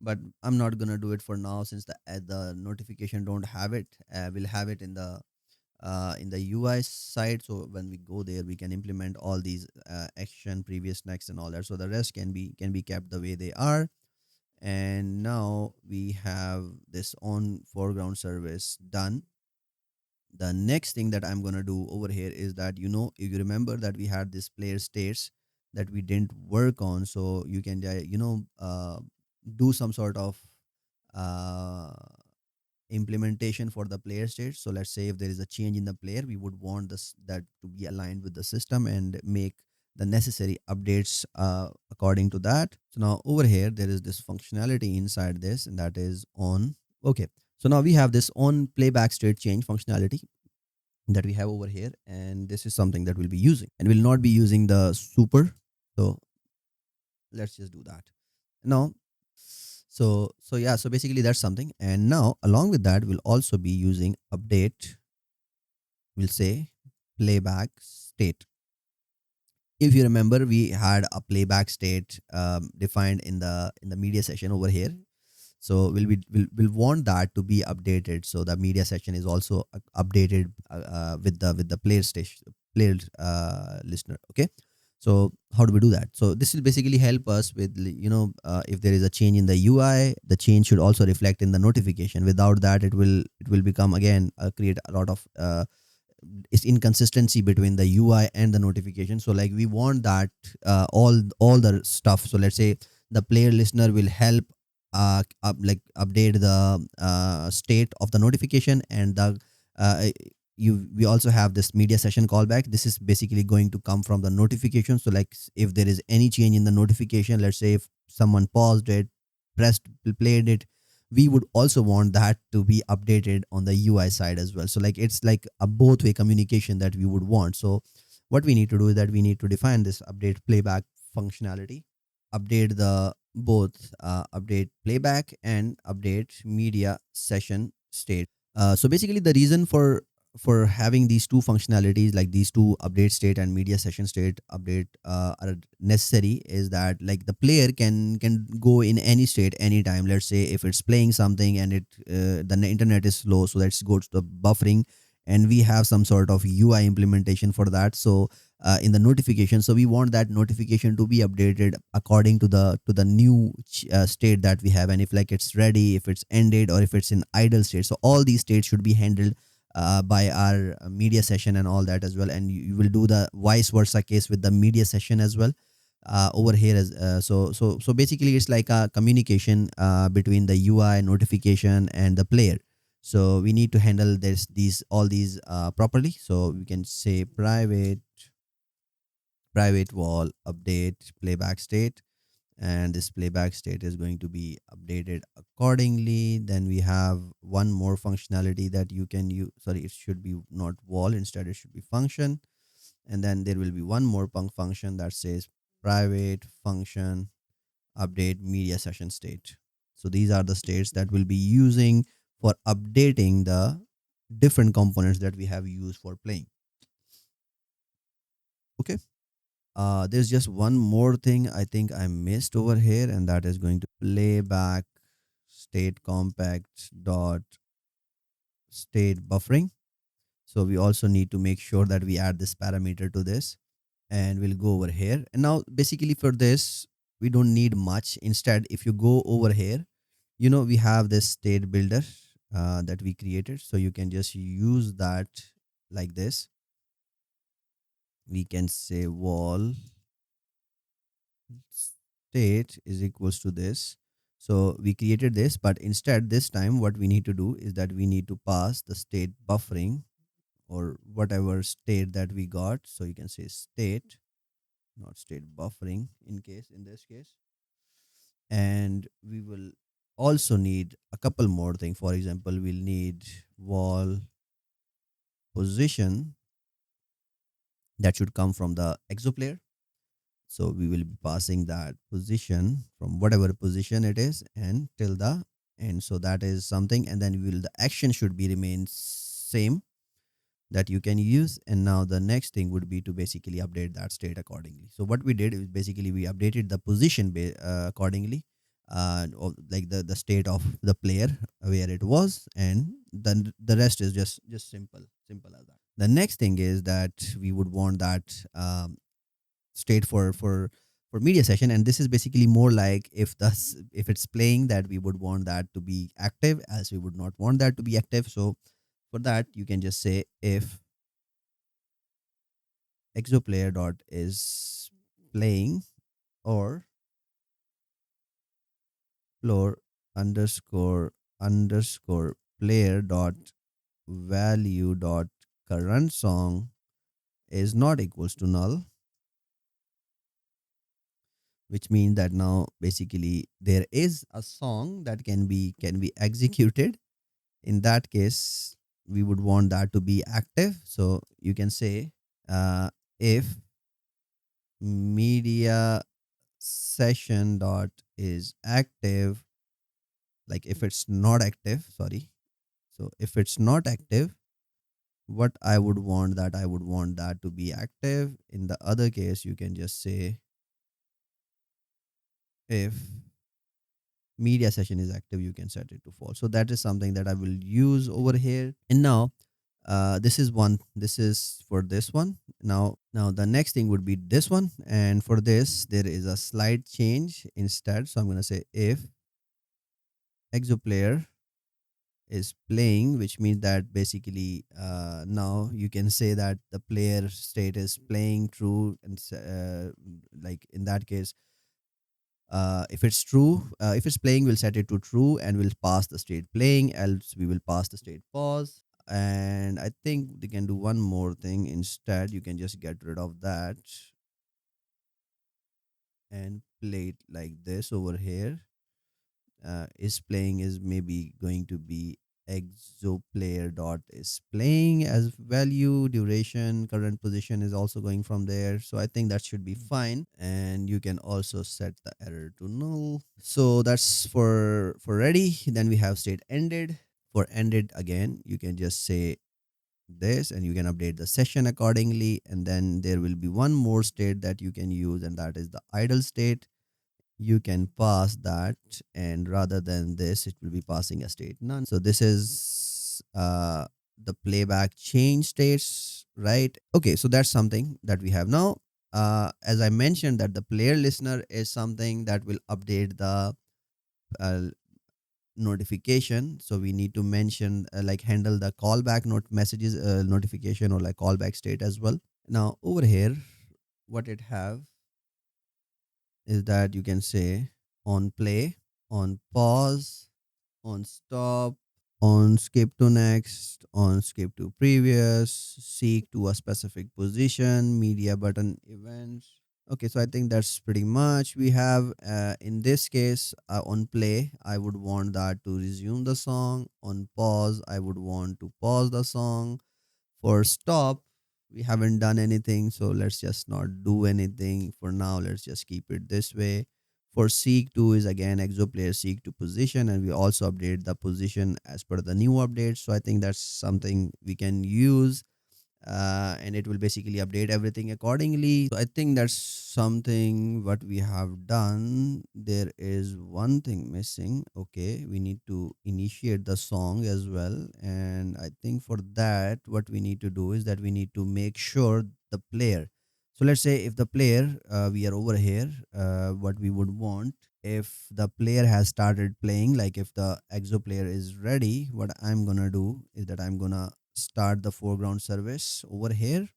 but I'm not gonna do it for now, since the notification don't have it. We'll have it in the UI side. So when we go there, we can implement all these action, previous, next, and all that. So the rest can be kept the way they are. And now we have this on foreground service done. The next thing that I'm gonna do over here is that, if you remember that we had this player states that we didn't work on. So you can do some sort of uh, implementation for the player state. So let's say if there is a change in the player, we would want this that to be aligned with the system and make the necessary updates according to that. So now over here, there is this functionality inside this, and that is on. Okay. So now we have this on playback state change functionality that we have over here. And this is something that we'll be using, and we'll not be using the super. So let's just do that. Now, so basically that's something. And now along with that, we'll also be using update. We'll say playback state. If you remember, we had a playback state defined in the media session over here. So we'll want that to be updated, so the media section is also updated with the player listener. Okay, so how do we do that? So this will basically help us with if there is a change in the UI, the change should also reflect in the notification. Without that, it will become again create a lot of is inconsistency between the UI and the notification. So like we want that all the stuff. So let's say the player listener will help update the state of the notification, and the uh, we also have this media session callback. This is basically going to come from the notification. So like if there is any change in the notification, let's say if someone paused it, pressed played it, we would also want that to be updated on the UI side as well. So like it's like a both way communication that we would want. So what we need to do is that we need to define this update playback functionality, update the both update playback and update media session state. So basically the reason for having these two functionalities, like these two update state and media session state update are necessary, is that like the player can go in any state anytime. Let's say if it's playing something and the internet is slow, so let's go to the buffering, and we have some sort of UI implementation for that. So in the notification, so we want that notification to be updated according to the new state that we have, and if like it's ready, if it's ended, or if it's in idle state. So all these states should be handled by our media session and all that as well. And you will do the vice versa case with the media session as well over here. As so basically it's like a communication between the UI notification and the player. So we need to handle this these all these properly. So we can say private wall update playback state, and this playback state is going to be updated accordingly. Then we have one more functionality that you can use. Sorry, it should be not wall, instead it should be function. And then there will be one more function that says private function update media session state. So these are the states that we'll be using for updating the different components that we have used for playing. Okay. There's just one more thing I think I missed over here, and that is going to playback state compact dot state buffering. So we also need to make sure that we add this parameter to this, and we'll go over here. And now basically for this, we don't need much. Instead, if you go over here, we have this state builder that we created. So you can just use that like this. We can say wall state is equals to this. So we created this, but instead this time what we need to do is that we need to pass the state buffering, or whatever state that we got. So you can say state, not state buffering in this case. And we will also need a couple more things. For example, we'll need wall position that should come from the exoplayer. So we will be passing that position from whatever position it is and till the end. So that is something. And then the action should be remain same that you can use. And now the next thing would be to basically update that state accordingly. So what we did is basically we updated the position accordingly, like the state of the player where it was, and then the rest is just simple as that. The next thing is that we would want that state for media session, and this is basically more like if it's playing, that we would want that to be active, as we would not want that to be active. So for that you can just say if exoplayer dot is playing, or floor underscore player dot value dot current song is not equals to null, which means that now basically there is a song that can be executed. In that case, we would want that to be active. So you can say if media session dot is active, like if it's not active, sorry. So if it's not active, what I would want, that I would want that to be active. In the other case, you can just say if media session is active, you can set it to false. So that is something that I will use over here. And now this is one, this is for this one. Now the next thing would be this one, and for this there is a slight change instead. So I'm going to say if exoplayer is playing, which means that basically now you can say that the player state is playing true, and like in that case, if it's true, if it's playing, we'll set it to true and we'll pass the state playing, else we will pass the state pause. And I think they can do one more thing instead. You can just get rid of that and play it like this over here. Is playing is maybe going to be exoplayer dot is playing as value. Duration, current position is also going from there, so I think that should be fine. And you can also set the error to null. So that's for ready. Then we have state ended. For ended, again, you can just say this and you can update the session accordingly. And then there will be one more state that you can use, and that is the idle state. You can pass that, and rather than this, it will be passing a state none. So this is the playback change states, right? Okay, so that's something that we have now. As I mentioned, that the player listener is something that will update the uh, notification. So we need to mention like handle the callback note messages notification, or like callback state as well. Now over here, what it have is that you can say on play, on pause, on stop, on skip to next, on skip to previous, seek to a specific position, media button events. Okay, so I think that's pretty much we have. In this case, on play, I would want that to resume the song. On pause, I would want to pause the song. For stop, we haven't done anything, so let's just not do anything for now. Let's just keep it this way. For seek to is again exoplayer seek to position, and we also update the position as per the new update. So I think that's something we can use, and it will basically update everything accordingly. So I think that's something what we have done. There is one thing missing. Okay, we need to initiate the song as well, and I think for that what we need to do is that we need to make sure the player. So let's say if the player, we are over here, what we would want, if the player has started playing, like if the exo player is ready, what I'm gonna do is that I'm gonna start the foreground service over here,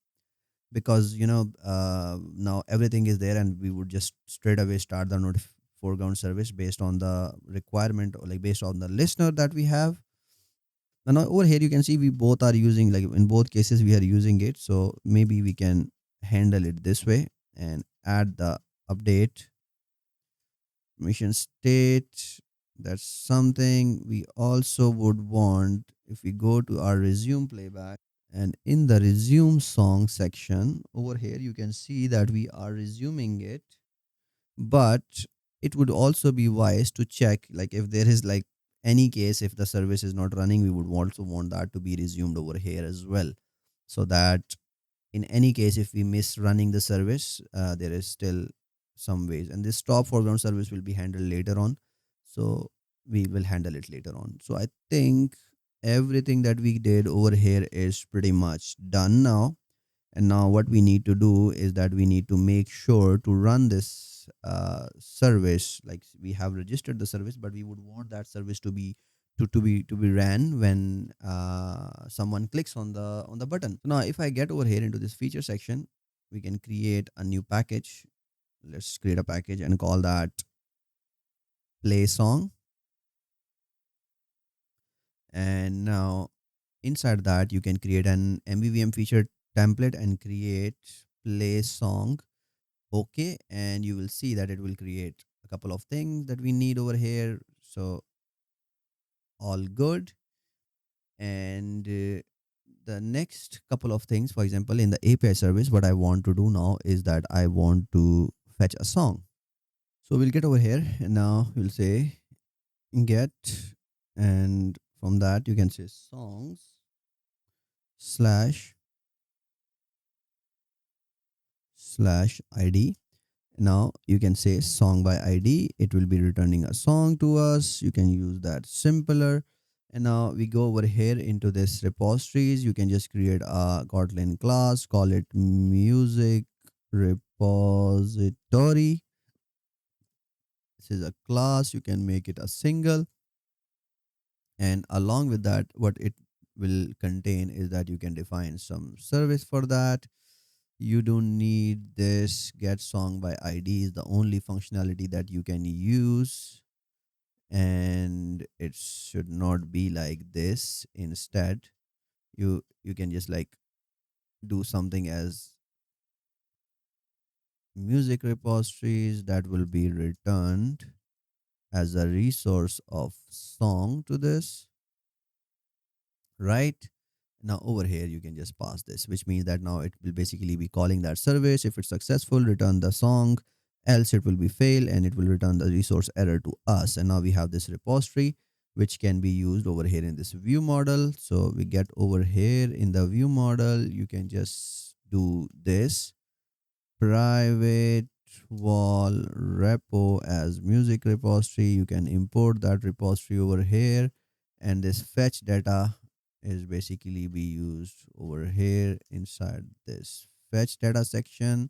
because now everything is there, and we would just straight away start the foreground service based on the requirement, or like based on the listener that we have. And now over here you can see we both are using, like in both cases we are using it, so maybe we can handle it this way and add the update mission state. That's something we also would want. If we go to our resume playback, and in the resume song section over here, you can see that we are resuming it. But it would also be wise to check, like if there is like any case, if the service is not running, we would also want that to be resumed over here as well, so that in any case if we miss running the service, there is still some ways. And this stop foreground service will be handled later on, so we will handle it later on. So I think everything that we did over here is pretty much done now. And now what we need to do is that we need to make sure to run this service. Like we have registered the service, but we would want that service to be to be ran when someone clicks on the button. So now if I get over here into this feature section, we can create a new package. Let's create a package and call that play song. And now inside that you can create an MVVM feature template and create play song. Okay, and you will see that it will create a couple of things that we need over here. So all good. And the next couple of things, for example, in the API service, what I want to do now is that I want to fetch a song. So we'll get over here, and now we'll say get, and from that you can say songs. slash id. Now you can say song by id, it will be returning a song to us. You can use that simpler. And now we go over here into this repositories. You can just create a Kotlin class, call it music repository. This is a class, you can make it a single, and along with that what it will contain is that you can define some service for that. You don't need this get song by id is the only functionality that you can use, and it should not be like this. Instead, you can just like do something as music repositories that will be returned as a resource of song to this, right? Now over here you can just pass this, which means that now it will basically be calling that service. If it's successful, return the song, else it will be fail and it will return the resource error to us. And now we have this repository which can be used over here in this view model. So we get over here in the view model, you can just do this private wall repo as music repository. You can import that repository over here, and this fetch data is basically be used over here inside this fetch data section.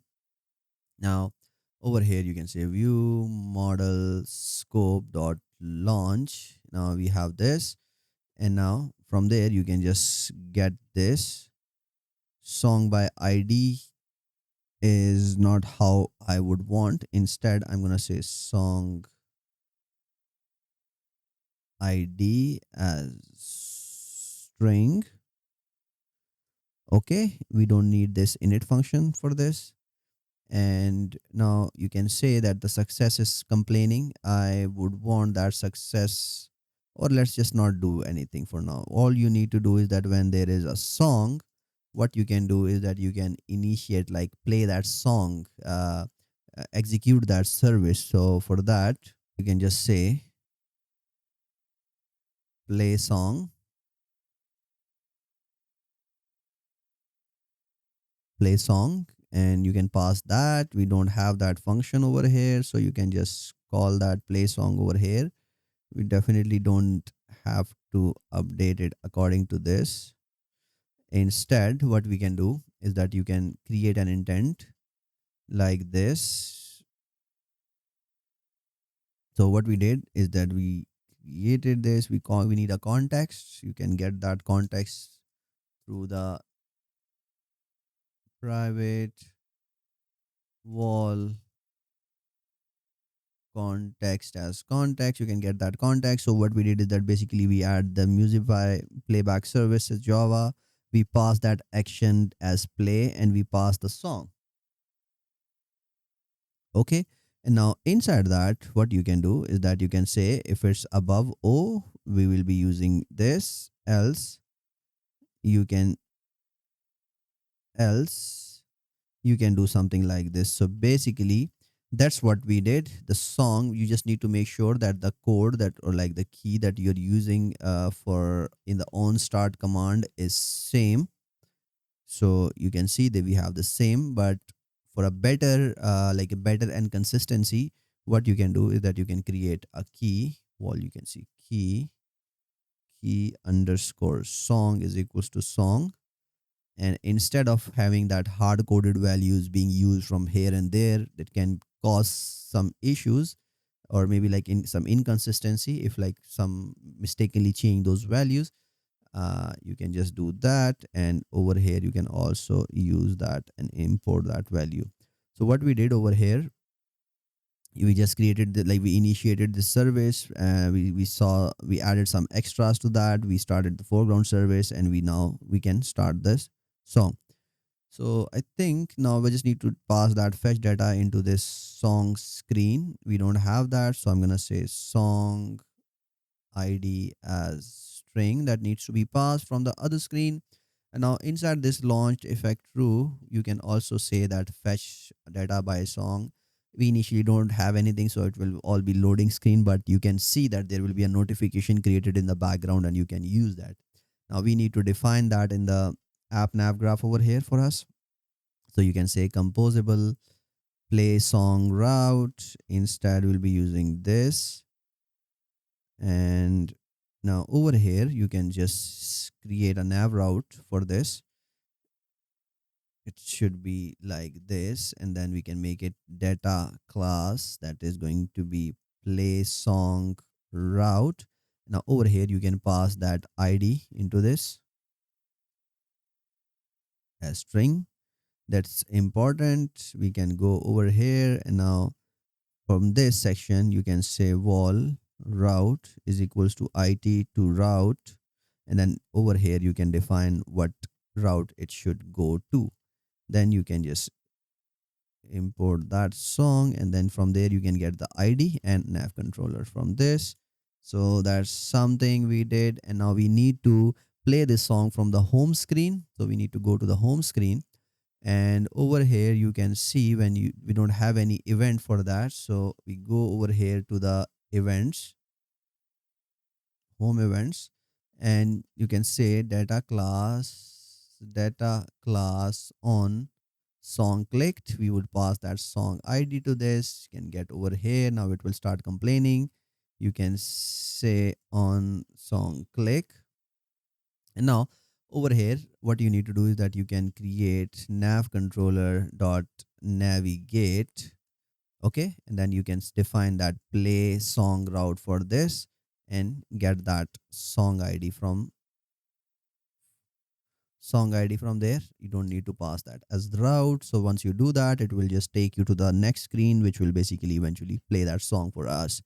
Now over here you can say view model scope dot launch. Now we have this, and now from there you can just get this song by id is not how I would want. Instead, I'm going to say song ID as string. Okay, we don't need this init function for this. And now you can say that the success is complaining. I would want that success, or let's just not do anything for now. All you need to do is that when there is a song, what you can do is that you can initiate, like play that song, execute that service. So for that, you can just say play song, play song, and you can pass that. We don't have that function over here, so you can just call that play song over here. We definitely don't have to update it according to this. Instead, what we can do is that you can create an intent like this. So what we did is that we created this. We need a context. You can get that context through the private wall context as context. You can get that context. So what we did is that basically we add the music by playback service as Java. We pass that action as play, and we pass the song. Okay. And now inside that, what you can do is that you can say if it's above O, we will be using this, you can else you can do something like this. So basically that's what we did. The song, you just need to make sure that the code that, or like the key that you're using for in the on start command is same. So you can see that we have the same, but for a better like a better and consistency, what you can do is that you can create a key. Well, you can see key underscore song is equals to song, and instead of having that hard coded values being used from here and there, that can cause some issues, or maybe like in some inconsistency if like some mistakenly change those values. You can just do that, and over here you can also use that and import that value. So what we did over here, we just created the, like we initiated the service. We added some extras to that. We started the foreground service, and we can start this song. So I think now we just need to pass that fetch data into this song screen. We don't have that, so I'm gonna say song id as string that needs to be passed from the other screen. And now inside this launched effect true, you can also say that fetch data by song. We initially don't have anything, so it will all be loading screen, but you can see that there will be a notification created in the background and you can use that. Now we need to define that in the app nav graph over here for us. So you can say composable play song route. Instead, we'll be using this. And now over here, you can just create a nav route for this. It should be like this, and then we can make it data class that is going to be play song route. Now over here, you can pass that ID into this as string. That's important. We can go over here, and now from this section, you can say wall route is equals to IT to route. And then over here, you can define what route it should go to. Then you can just import that song, and then from there you can get the ID and nav controller from this. So that's something we did, and now we need to play this song from the home screen. So we need to go to the home screen, and over here you can see when we don't have any event for that, so we go over here to the events, home events, and you can say data class on song clicked. We would pass that song ID to this. You can get over here. Now it will start complaining. You can say on song click. And now over here, what you need to do is that you can create nav controller dot navigate. Okay. And then you can define that play song route for this and get that song ID from there. You don't need to pass that as the route. So once you do that, it will just take you to the next screen, which will basically eventually play that song for us.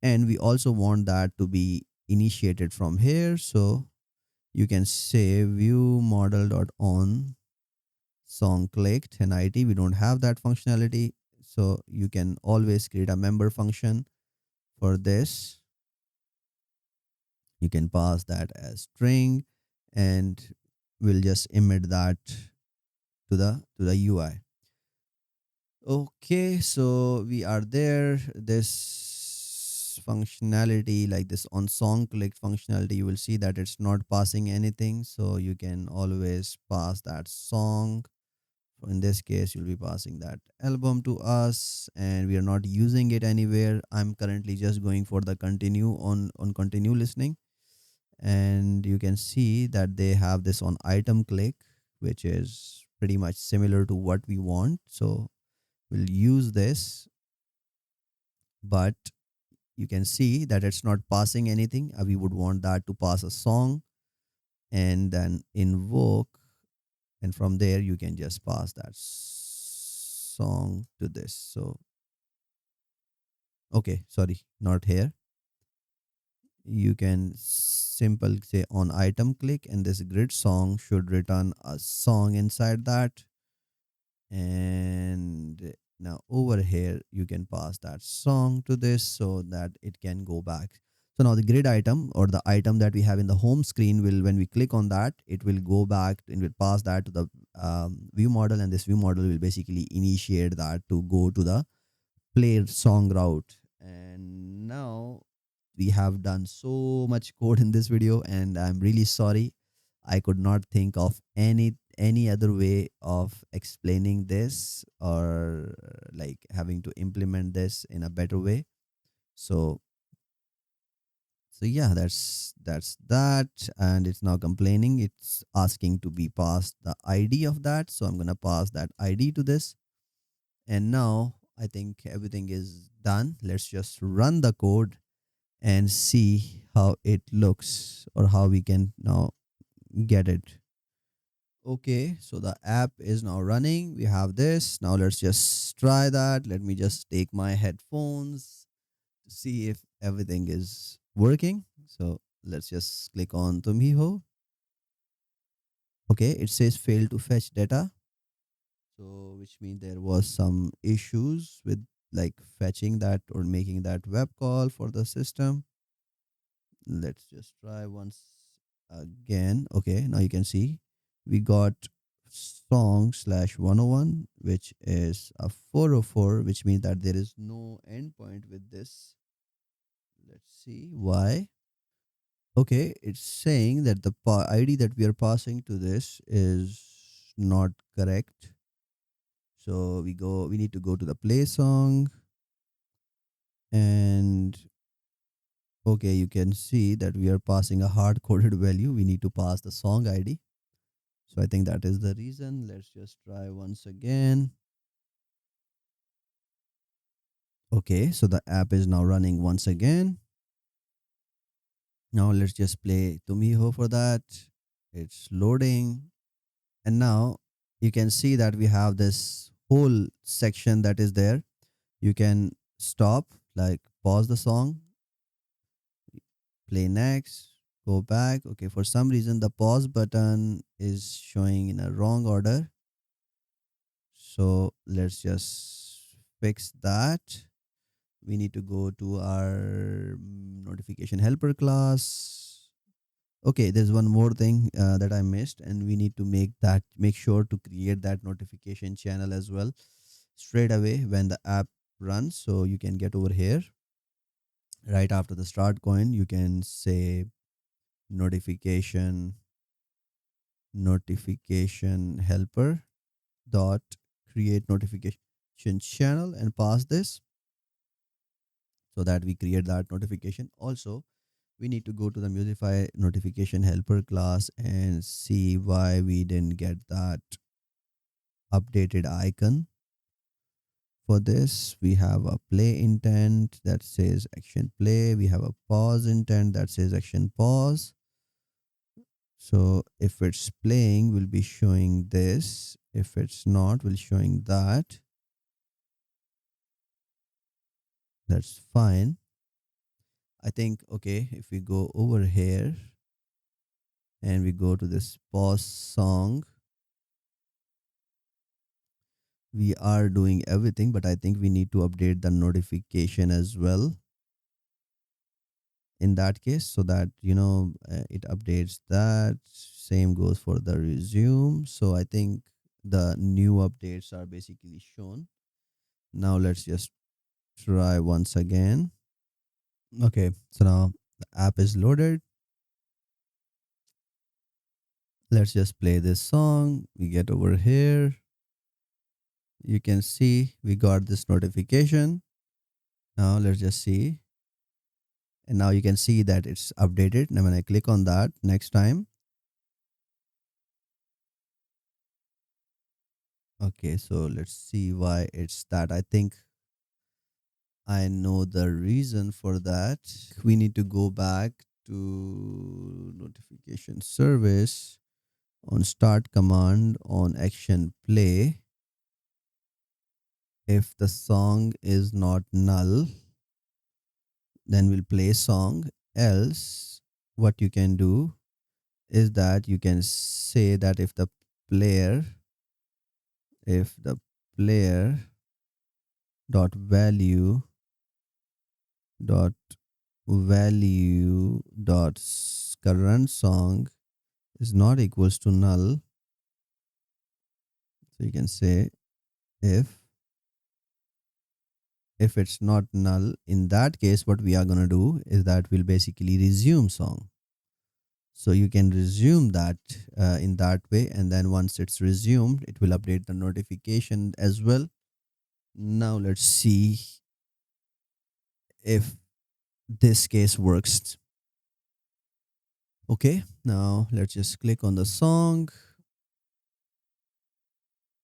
And we also want that to be initiated from here. So you can say view model.on song clicked and ID. We don't have that functionality. So you can always create a member function for this. You can pass that as string, and we'll just emit that to the UI. Okay, so we are there. This functionality, like this on song click functionality, you will see that it's not passing anything. So you can always pass that song. In this case, you'll be passing that album to us, and we are not using it anywhere. I'm currently just going for the continue on continue listening, and you can see that they have this on item click, which is pretty much similar to what we want. So we'll use this, but you can see that it's not passing anything. We would want that to pass a song, and then invoke, and from there you can just pass that song to this. So okay, sorry, not here. You can simple say on item click, and this grid song should return a song inside that. And now over here you can pass that song to this so that it can go back. So now the grid item, or the item that we have in the home screen, will, when we click on that, it will go back and will pass that to the view model, and this view model will basically initiate that to go to the play song route. And now we have done so much code in this video, and I'm really sorry I could not think of any other way of explaining this, or like having to implement this in a better way. So yeah, that's that. And it's now complaining. It's asking to be passed the ID of that. So I'm gonna pass that ID to this. And now I think everything is done. Let's just run the code and see how it looks, or how we can now get it. Okay, so the app is now running. We have this. Now let's just try that. Let me just take my headphones to see if everything is working. So let's just click on Tumiho. Okay, it says fail to fetch data. So which means there was some issues with like fetching that or making that web call for the system. Let's just try once again. Okay, now you can see we got song slash 101, which is a 404, which means that there is no endpoint with this. Let's see why. Okay, it's saying that the ID that we are passing to this is not correct. So we need to go to the play song, and okay, you can see that we are passing a hard coded value. We need to pass the song ID. So I think that is the reason. Let's just try once again. Okay, so the app is now running once again. Now let's just play Tumiho for that. It's loading. And now you can see that we have this whole section that is there. You can stop, like pause the song, play next, go back. Okay, for some reason the pause button is showing in a wrong order. So let's just fix that. We need to go to our notification helper class. Okay, there's one more thing that I missed, and we need to make sure to create that notification channel as well straight away when the app runs. So you can get over here right after the start coin. You can say notification helper dot create notification channel and pass this so that we create that notification. Also, we need to go to the Musify notification helper class and see why we didn't get that updated icon. For this, we have a play intent that says action play. We have a pause intent that says action pause. So if it's playing, we'll be showing this. If it's not, we'll showing that. That's fine. I think, okay, if we go over here and we go to this pause song, we are doing everything, but I think we need to update the notification as well in that case, so that it updates that. Same goes for the resume. So I think the new updates are basically shown. Now let's just try once again. Okay, so now the app is loaded. Let's just play this song. We get over here. You can see we got this notification. Now let's just see. And now you can see that it's updated. Now when I click on that next time. Okay, so let's see why it's that. I think I know the reason for that. We need to go back to notification service on start command on action play. If the song is not null, then we'll play song. Else, what you can do is that you can say that player if the player dot value dot current song is not equals to null, so you can say if it's not null, in that case what we are going to do is that we'll basically resume song. So you can resume that in that way, and then once it's resumed, it will update the notification as well. Now let's see if this case works. Okay, now let's just click on the song.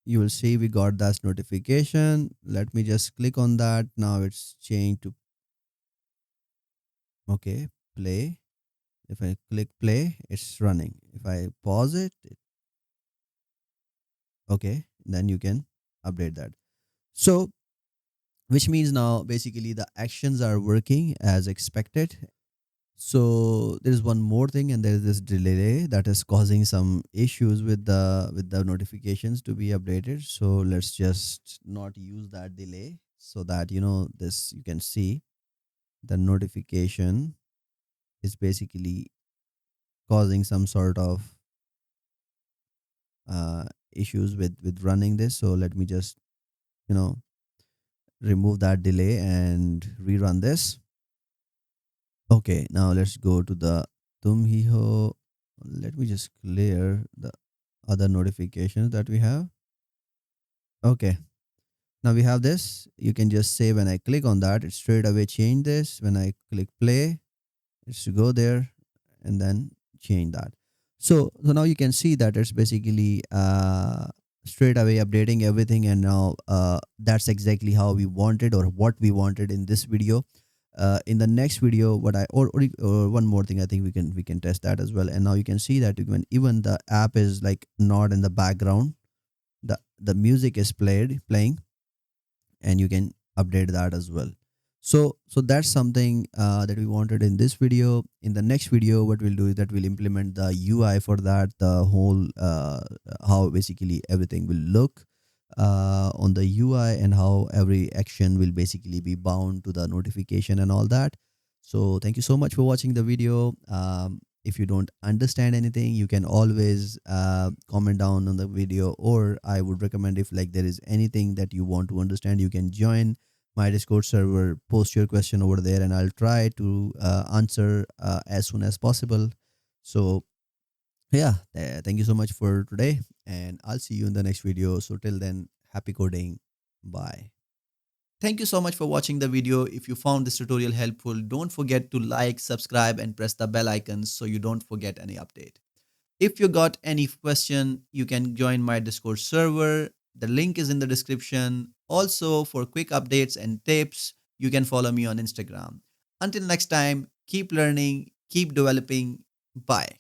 You will see we got that notification. Let me just click on that. Now it's changed to, okay, play. If I click play, it's running. If I pause it, okay, then you can update that. So which means now basically the actions are working as expected. So there's one more thing, and there's this delay that is causing some issues with the notifications to be updated. So let's just not use that delay, so that this, you can see the notification is basically causing some sort of issues with running this. So let me just you know remove that delay and rerun this. Okay, now let's go to the tum hi ho. Let me just clear the other notifications that we have. Okay. Now we have this. You can just say when I click on that, it straight away change this. When I click play, it's to go there and then change that. So now you can see that it's basically straight away updating everything, and now that's exactly how we wanted or what we wanted in this video. In the next video, what I or one more thing, I think we can test that as well. And now you can see that even the app is like not in the background, the music is playing, and you can update that as well. So that's something that we wanted in this video. In the next video, what we'll do is that we'll implement the UI for that, the whole how basically everything will look on the UI, and how every action will basically be bound to the notification and all that. So thank you so much for watching the video. If you don't understand anything, you can always comment down on the video, or I would recommend, if like there is anything that you want to understand, you can join my Discord server, post your question over there, and I'll try to answer as soon as possible. So yeah, thank you so much for today, and I'll see you in the next video. So till then, happy coding. Bye. Thank you so much for watching the video. If you found this tutorial helpful, don't forget to like, subscribe, and press the bell icon so you don't forget any update. If you got any question, you can join my Discord server. The link is in the description. Also, for quick updates and tips, you can follow me on Instagram. Until next time, keep learning, keep developing. Bye.